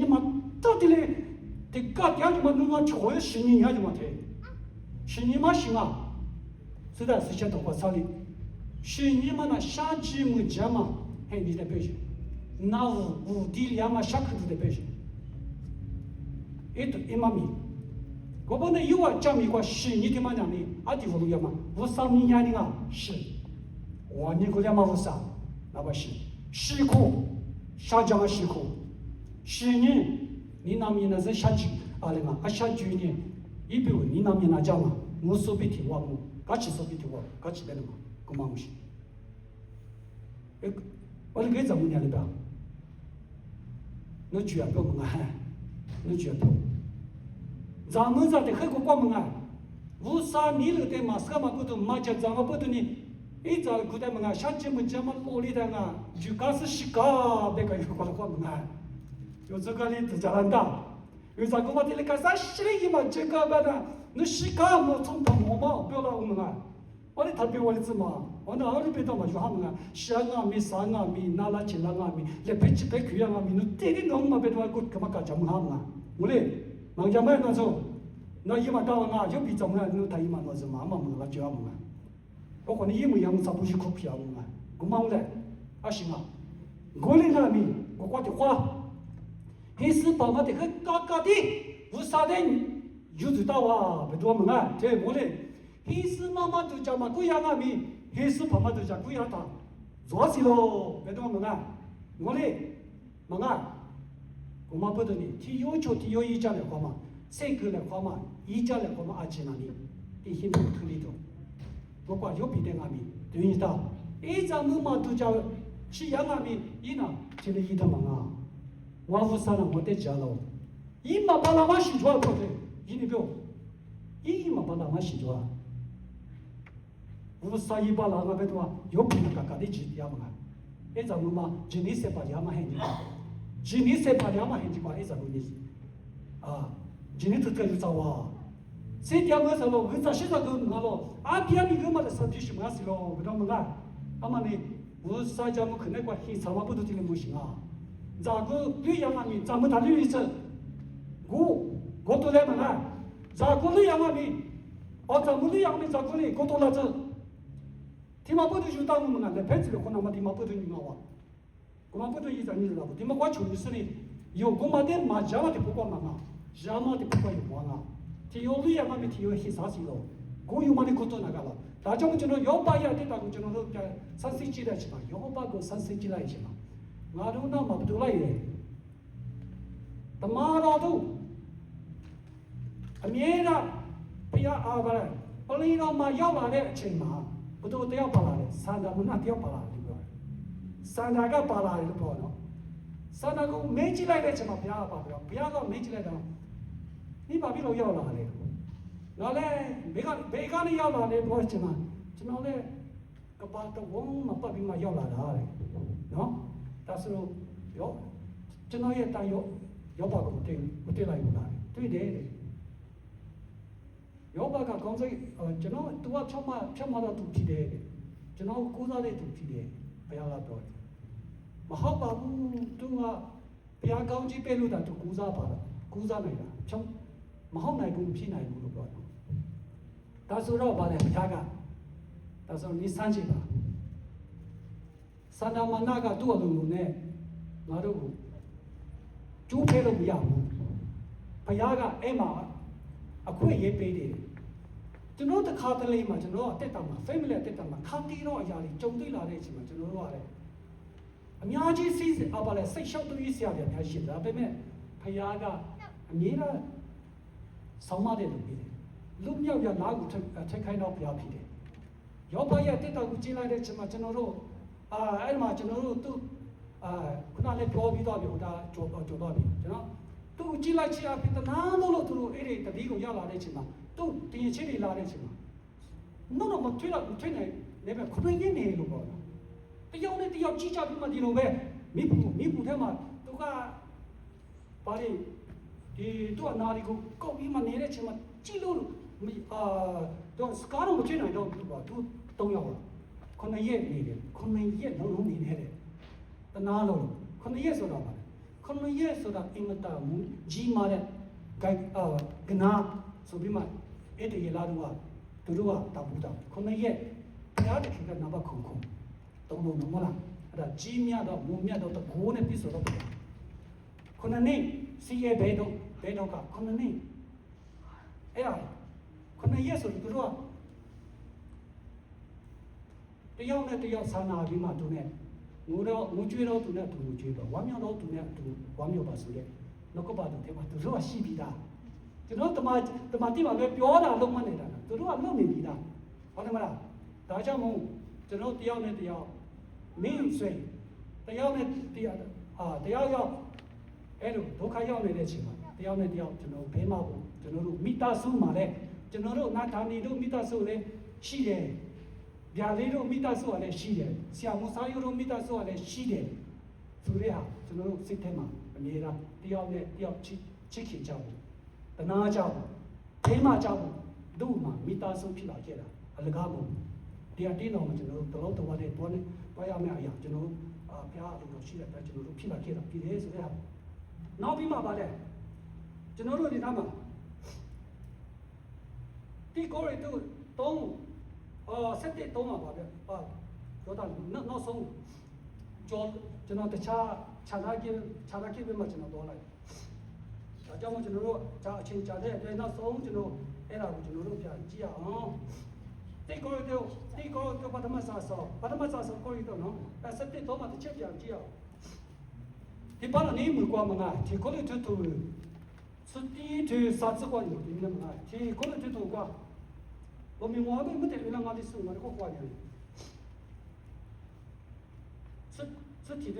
嘛，到底嘞，这个点就嘛弄个超虚呢，人家就嘛推。是你妈行啊，是的，是些多过少的。是你妈那下季么节嘛，还你的表现，那五地里嘛下课都的表现，一妈咪，我不能有啊，讲米个是你的嘛讲的，阿弟我们要嘛，无啥米样的啊，是，我你个了嘛无啥，那不是，是苦，下讲个是苦，是你那米那是下季，阿里嘛，下季呢。一比如你那边那家嘛，我手边提我我，嘎起手边提我，嘎起别的嘛，干嘛不行？我那个怎么样的吧？那绝不嘛，那绝不。咱们在的很多关门啊，无啥你了的嘛，什么不都嘛叫咱们不都呢？一早古代嘛，下节目讲嘛，罗里的啊，就刚是西嘎，别个有关的关门啊，有这个里都加拿大。有啥个嘛？这里干啥事哩嘛？这个吧的，那西干嘛从旁我嘛，不要拉我们啊！我的特别我的字嘛，我那二里边到嘛就他们啊，西啊米、三啊米、那拉起那啊米，来白起白去啊米，那这里弄嘛别多，我干嘛干这么他们啊？我嘞，人家买那时候，那一嘛到啊，就比怎么样？那他一嘛那是嘛嘛么那就他们啊，我可能一模一样，啥不是苦皮啊我们啊，我忙嘞，啊行啊，我嘞那米，我挂的花。还是爸妈的很高高的，无啥人有知道啊？别多门啊，这我嘞，还是妈妈都讲嘛，贵阳啊米，还是爸妈都讲贵阳大，做事喽，别多门啊，我嘞，门啊，我妈不得呢，提要求提要一家来话嘛，三个来话嘛，一家来话嘛阿姐那里，一心不土里头，我管有比的阿米，对你道，一张妈妈都叫吃羊阿米，一呢，这里一头门啊。我无啥人我得讲了，一嘛把那嘛洗出来不对，一你不，一嘛把那嘛洗出来，无啥一把那个别多，有比那个的几点嘛， အဲ့ဒါမှဂျင်းနေစပါရမှာဟင်ဂျင်းနေစပါရမှာဟင်ဒီပါအဲ့ဒါလို့နေဂျင်းနေတူတူစားဝါစေတျာမဆလို့ဝိသရှိတဲ့ကငါလို့အပြာမီကမတဲ့စတိရှိမစီလို့ဘယ်တော့မလားအမနေဝစာကြမှုခနဲ့ကွာဟိဆာမပုတ်တိလမှုရှိငါဇာကိုပြရမှာမီဇာမတလေးစကိုတိုလဲမလားဇာကိုလေးရမှာမီအော်ဇာမလေးရမှာဇာကိုလေးကိုတိုလာချဒီမှာပုတ်တူတောင်းမှငါလည်းဖက်ချလို့ခဏမှဒီမှာပုတ်တူငါဝါကိုမပုတ်တူရေးစနေလားဒီမှာကွာချုံစနေယောကိုမတဲ့မှာဂျာမတဲ့ပုကောမှာဂျာမတဲ့ပုကောရပွားငါတီယိုလေးရမှာမီတီယိုဟိစာစီလို့ကိုယူမနေကိုတိုနာကလားဒါကြောင့်ကျွန်တော်ယောဘရတဲ့တာကိုကျွန်တော်တို့ဆန်းစစ်ကြည့်တဲ့ချိန်မှာယောဘကိုဆန်းစစ်ကြည့်လိုက်ချိန်မှာငါတို့တော့မတူလိုက်ရတမာတော်တို့အမြဲတမ်းဘုရားအားပါလဲပလီတော်မှာရောက်လာတဲ့အချိန်မှာဘုသူတယောက်ပါလာတယ်စန္ဒာမနာတယောက်ပါလာတယ်ပြောတယ်စန္ဒာကပါလာတယ်လို့ပြောတော့စန္ဒာကိုမင်းကြည့်လိုက်တဲ့အချိန်မှာဘုရားကပါပြောဘုရားကမင်းကြည့်လိုက်တော့ဒီဘာဖြစ်လို့ရောက်လာလဲနော်လေဘေကနေရောက်လာတယ်ပြောချင်မှာကျွန်တော်လည်းကပါတော့ဝုန်းမပတ်ပြီးမှရောက်လာတာလေနော်ဒါဆိုတော့ကျွန်တော်ရဲ့တာရောပါကိုမတင်လိုက်ဘူးလားတွေ့တယ်ယောဘကကောင်းစိတ်ကျွန်တော်သူကဖြတ်မတော့သူဖြစ်တယ်ကျွန်တော်ကိုးစားတဲ့သူဖြစ်တယ်ဘုရားကပြောတယ်မဟုတ်ပါဘူးသူကဘုရားကောင်းကြီးပေးလို့တာသူကိုးစားပါတော့ကိုးစားနိုင်တာဖြတ်မဟုတ်နိုင်ဘူးဖြစ်နိုင်ဘူးလို့ပြောတယ်ဒါဆိုတော့ဗါတယ်ဘုရားကဒါဆိုနေစမ်းကြည့်ပါစန္ဒမနာကသူ့အလိုလိုနဲ့ငါတို့ကိုကျိုးဖဲလို့မရဘူးဘုရားကအဲ့မှာအခွင့်ရေးပေးတယ်ကျွန်တော်တခါတလေမှာကျွန်တော်အတက်တာမှာ family အတက်တာမှာခါတီးတော့အရာတွေကြုံတွေ့လာတဲ့အချိန်မှာကျွန်တော်တို့ကလည်းအများကြီးစိတ်အပါလဲစိတ်ရှောက်တွေးစရာတွေအများကြီးရှိတယ်ဒါပေမဲ့ဘုရားကအမြဲတမ်းဆောင်းမတဲ့လူတွေလူမြောက်ရနားကိုထက်ခိုင်းတော့ဘုရားဖြစ်တယ်ယောဘရဲ့တက်တာကိုကြည့်လိုက်တဲ့အချိန်မှာကျွန်တော်တို့အဲ့မှာကျွန်တော်တို့သူခုနလည်းပြောပြီးတော့ပြီဒါကြော်တော့ပြီကျွန်တော်သူကြည့်လိုက်ချင်အဖြစ်တနာလို့သူတို့အဲ့ဒီတတိကိုရောက်လာတဲ့အချိန်မှာသူတင်ချစ်တွေလာတဲ့အချိန်မှာမထွေးနိုင်လည်းပဲခုနရင်းနေလို့ပေါ့တယောက်နဲ့တယောက်ကြည့်ကြပြီးမှဒီလိုပဲမိဖူထဲမှာသူကဘာလဲဒီသူအနာရီကိုကောက်ပြီးမှနေတဲ့အချိန်မှာကြည့်လို့တော့စကားတော့မထွေးနိုင်တော့ဘူးပေါ့သူ၃ယောက်လာခုနရက်နေတယ်ခုနရက်လုံးနေနေတယ်တနာလို့ခုနရက်ဆိုတော့ခဏရဲ့ဆိုတာအင်မတန်မူကြီးမားတဲ့ကနာဆိုပြီးမှအဲ့ဒီလာတော့သူတို့ကတောက်ဘူးတောက်ခဏရဲ့ဘုရားတခင်ကနဘခုံတုံးလုံးမလားအဲ့ဒါကြီးမြတ်တော့မူမြတ်တော့တကိုးနဲ့ပြည့်စုံတော့ခဏနေစီရဲ့ဘဲတော့ကခဏနေအဲ့ဒါခဏရဲ့ဆိုသူတို့ကတယောက်နဲ့တယောက်ဆန္ဒပြီးမှသူနဲ့ငိုကြွေးတော့သူနဲ့သူငိုကြွေးတော့ဝမ်းမြောက်တော့သူနဲ့သူဝမ်းမြောက်ပါဆိုတဲ့နှုတ်ကပတ်တော်ထဲမှာသူတို့ကရှိပြီးသားကျွန်တော်တမတိမှာပဲပြောတာလုံးမနေတာသူတို့ကလုပ်နေပြီးသားဟုတ်တယ်မလားဒါကြောင့်မို့ကျွန်တော်တယောက်နဲ့တယောက်မင်းဆွေတယောက်နဲ့တယောက်ရောက်အဲ့လိုဒုက္ခရောက်နေတဲ့အချိန်မှာတယောက်နဲ့တယောက်ကျွန်တော်ဘဲမှာပေါ့ကျွန်တော်တို့မိသားစုမှာလည်းကျွန်တော်တို့နာထာနီတို့မိသားစုလည်းရှိတယ်ဗျာလေးတို့မိသားစုကလည်းရှိတယ်ဆရာမစာရိုးတို့မိသားစုကလည်းရှိတယ်ဆိုတဲ့ဟာကျွန်တော်တို့စိတ်ထဲမှာအမြဲတမ်းတယောက်နဲ့တယောက်ချစ်ခင်ကြဖို့တနာကြဖို့ဖေးမကြဖို့တို့မှာမိသားစုဖြစ်လာခဲ့တာအလကားမဟုတ်ဒီအတင်းတော်မှာကျွန်တော်တို့တော်တော်တဲ့တွန်းရမယ့်အရာကျွန်တော်တို့ဘုရားအလိုတော်ရှိတဲ့အတွက်ကျွန်တော်တို့ဖြစ်လာခဲ့တာပြည်တယ်ဆိုတဲ့ဟာနောက်ပြီးမှပါလဲကျွန်တော်တို့ဒီသားမှာဒီကိုရီတို့တုံးဆက်တဲ့တော့မှာပါဗျာတော့နောက်ဆုံးကျွန်တော်တခြားခြားနာကိပဲမှကျွန်တော်တော့လိုက်ဒါကြောင့်မို့ကျွန်တော်တို့ဒါအချိန်ကြာတဲ့အတွက်နောက်ဆုံးကျွန်တော်အဲ့ဒါကိုကျွန်တော်တို့ပြန်ကြည့်အောင်ဒီကိုရီတို့ပထမစားကိုရီတို့နော်ဆက်တဲ့တော့မှတစ်ချက်ပြန်ကြည့်အောင်ဒီပါနေမှုကွာမငါဒီကိုရီတို့စတီးတွေစားစကွာอยู่ဒီမှာငါဒီကိုရီတို့ကွာ我们我们没得那俺的生活的好花样，是提的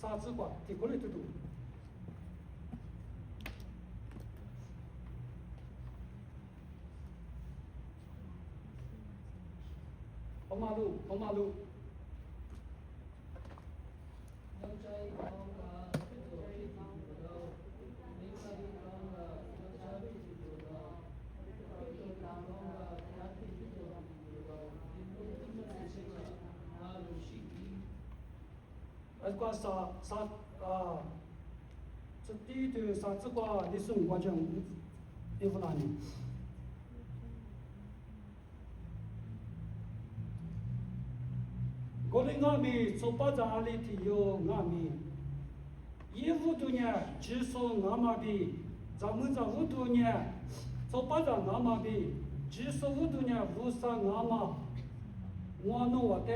啥子话，提过来就多。红马路，而且这第一段啥子话，你是我讲，对不啦呢？我的俺们做巴扎里的有俺们，一五多年技术俺们的，咱们在五多年做巴扎俺们的，技术五多年五三俺们，我弄我的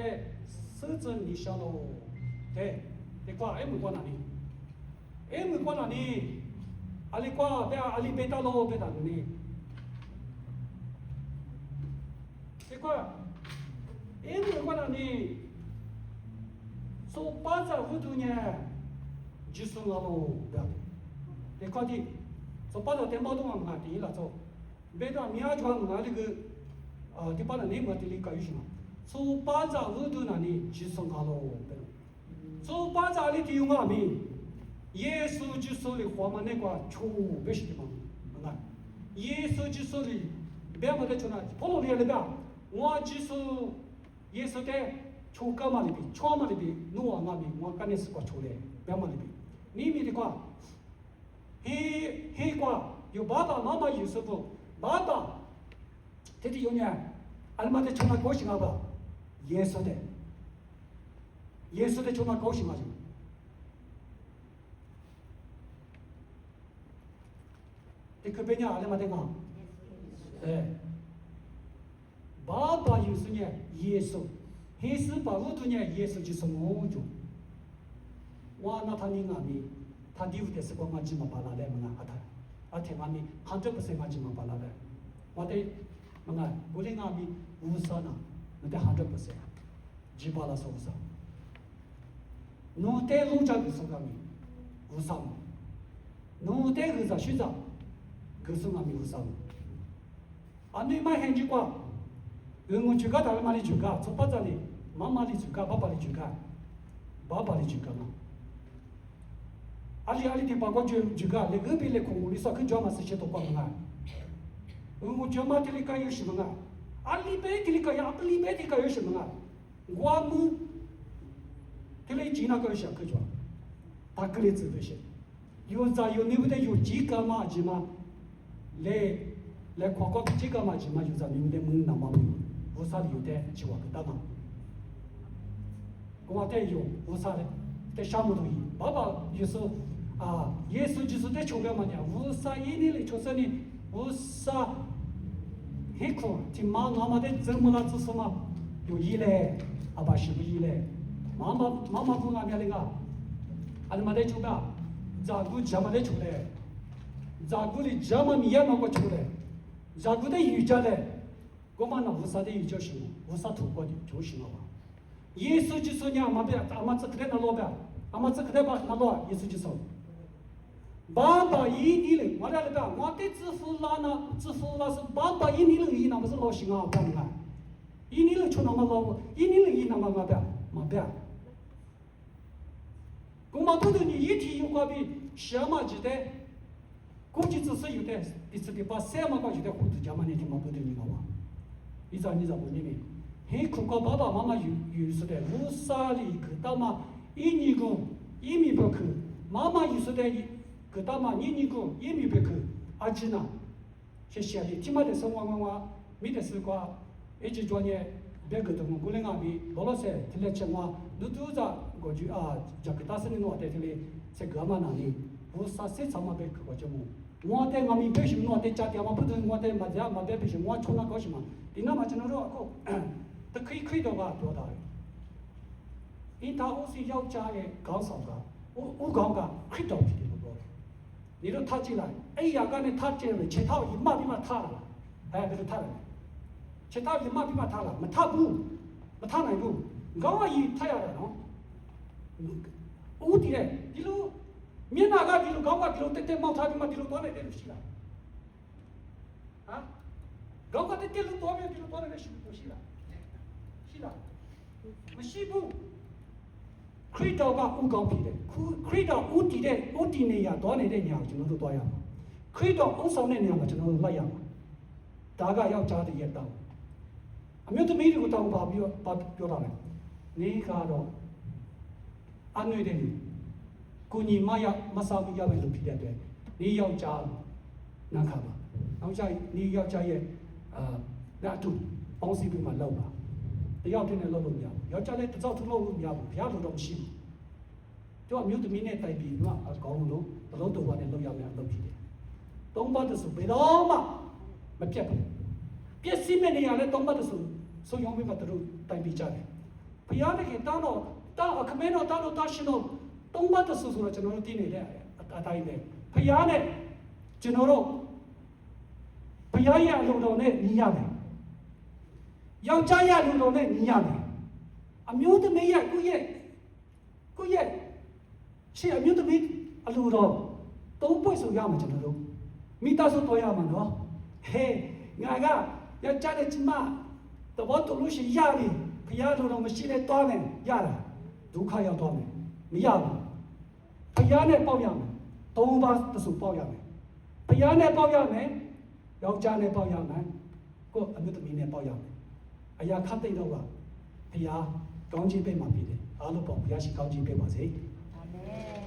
手指你想喽，对，你挂 M 挂哪里 ？M 挂哪里？阿里挂别阿里别打喽别打你，你挂 M 挂哪里？做巴扎五多年，技术俺喽别，你快点，做巴扎电报都俺们第一了做，别打米亚川俺那个第八的你们这里搞有什么？做巴扎五多年技术俺喽别，做巴扎里的有俺们，耶稣基督的话嘛那个全不是的嘛，俺，耶稣基督的别么的出来，普罗里那边，我技术耶稣的。छोका माली भी छो माली भी नो आमा भी वहाँ करने से कुछ छोड़े क्या माली भी नहीं मेरे को हे को यो बाबा मामा यूसुफ बाबा तेरी यो ने अलमाते छोना कोशिश आवा ये सोते छोना कोशिश माजी ते कभी नहीं अलमाते का बाबा यूसुफ ने ये सो हे是把我多年耶稣就是我就，我那他你阿咪，他第五的是光俺只嘛巴拉来嘛阿他，阿天阿咪100%俺只嘛巴拉来，我的嘛我的阿咪无啥呢，那得100%，只巴拉是无啥，侬得路上个是阿咪无啥嘛，侬得个啥选择，个是阿咪无啥嘛，阿你买很久过。我juga dalam hari juga, cepat jadi, mama li juga, bapa li juga, bapa li juga ma. Ali di bagon juga, lega bile kong, lisa kerja masih cetok bangai. Ungu jama tilika yushi bangai, ali be tilika ya, ali be tilika yushi bangai. Gua mu, tilai Cina kau yushi kerja, tak kali tu yushi. Yo za yo ni bude yo jika ma jima, le kau jika ma jima yo za ni bude mung nama mu. 无啥有的就我给他嘛，我得有无啥的，在项目都有。爸爸有时候耶稣就是在求表嘛的，无啥一年的就是呢，无啥很苦，听妈妈的怎么了只是嘛，有一嘞，爸是不一嘞，妈妈不俺那个，俺们的求表，咋个怎么的求嘞？咋个的怎么米也那个求嘞？咋个的有家嘞？ 我们那无啥的有叫什么？无啥土国的叫什么吧？耶稣就说你阿妈这个那老板，阿妈这个把那老耶稣就说，爸爸一年了，我俩那边我的支付那是爸爸一年了，一那不是老心啊，不嘛？一年了出那么老，一年了一那么边，嘛边。我们都你一天有个比什么记得，估计只是有的，第四的把什么个有的胡子家嘛，你听嘛不得你个嘛？ 你咋不那边？嘿，苦瓜爸爸妈妈有时的，无啥里去到嘛，一年个一米不去，妈妈有时的去到嘛，一年个一米不去，阿姐呢？些些里，起码的生活我没得事个，一直做呢，别个都我过来那边，老些，提来吃我，你都在过去就给大生的我在这里，在干嘛那里？无啥事怎么别去过去么？我在我们别什么，我在家庭我不懂，我在马家别别什么，我从那搞什么？ ဒီနာမှာကျွန်တော်တို့အခုတခိတော့ကပြောတာလေအင်းသားဦးစီယောက်ျားရဲ့ခေါင်းဆောင်ကဦးခေါင်းကခရစ်တော်ဖြစ်တယ်လို့ပြောတယ်။ဒီတော့ထားကြည့်လိုက်အဲ့ရကနေထားကြည့်လို့ခြေထောက်ကြီးမှပြီးမှထားလာ။ဘယ်လိုထားလဲ။ခြေထောက်ကြီးမှပြီးမှထားလာမထားဘူးမထားနိုင်ဘူး။ခေါင်းကကြီးထားရတယ်နော်။ဦးတည်တယ်ဒီလိုမျက်နှာကဒီလိုခေါင်းကဒီလိုတက်တက်မောက်ထားပြီးမှဒီလိုသွားနေတယ်လို့ရှိလား။ဟမ် 刚刚在电视多面，多那个是不是啦？是啦，不是不， ခရစ်တော်ကဥကောင်းဖြစ်တယ်ခရစ်တော်ဥတည်တဲ့ဥတည်နေရသွားနေတဲ့ညာကိုကျွန်တော်တို့သွားရမှာခရစ်တော်ဥဆောင်တဲ့နေရာမှာကျွန်တော်တို့လိုက်ရမှာဒါကယောက်ျားတည်းရဲ့တောင်းအမျိုးသမီးတွေကိုတောင်းပါပြီးတော့ပြောတာလေနေကတော့အနှွေတဲ့လူကိုညီမရမဆောင်ပြရမယ်လို့ဖြစ်တဲ့အတွက်နေယောက်ျားနာခါပါနောက်ကျနေယောက်ျားရဲ့ဒါတူပေါင်းစည်းပြီးမှလောက်ပါတယောက်တည်းနဲ့လောက်လို့မရဘူးယောက်ျားလည်းတစ်စောက်ထလို့မရဘူးဘုရားလိုတော့မရှိဘူးတို့အမျိုးသမီးနဲ့တိုင်ပြီးတော့အကောင်းလို့ဘလုံးတော်နဲ့လောက်ရမယ်အလုပ်ဖြစ်တယ်သုံးပါးတဆိုဘယ်တော့မှမပြတ်ဘူးပြည့်စည်မဲ့နေရာလဲသုံးပါးတဆိုဆုံးရောင်းပြီးမှတို့တိုင်ပြီးကြတယ်ဘုရားတခင်တောင်းတော့အခမဲတော်တောင်းတော့တာရှင်တော်သုံးပါးတဆိုဆိုတော့ကျွန်တော်တို့သိနေတဲ့အတိုင်းပဲဘုရားနဲ့ကျွန်တော်တို့ဘုရားရဲ့အလိုတော်နဲ့ညီရတယ်ယောက်ျားရလူတော်နဲ့ညီရတယ်အမျိုးသမီးရကိုယ့်ရဲ့ရှေ့အမျိုးသမီးအလူတော်သုံးပွင့်ဆိုရမှာကျွန်တော်တို့မိသားစုတော်ရမှာနော်ဟဲ့ငါကယောက်ျားနဲ့ကျမတဘောတူလို့ရှိရပြီဖျားလူတော်မရှိလဲတွားမယ်ရတာဒုက္ခရောက်သွားမယ်မရဘူးဖျားနဲ့ပေါက်ရမယ်သုံးပါးတဆူပေါက်ရမယ်ဖျားနဲ့ပေါက်ရမယ်ယောက်ျားနဲ့ပေါက်ရမယ်ကိုအမျိုးသမီးနဲ့ပေါက်ရမယ်အရာခတ်သိတော့ကဘုရားကောင်းချီးပေးမှာဖြစ်တယ်အားလုံးပေါ့ဘုရားရှိကောင်းချီးပေးပါစေအာမင်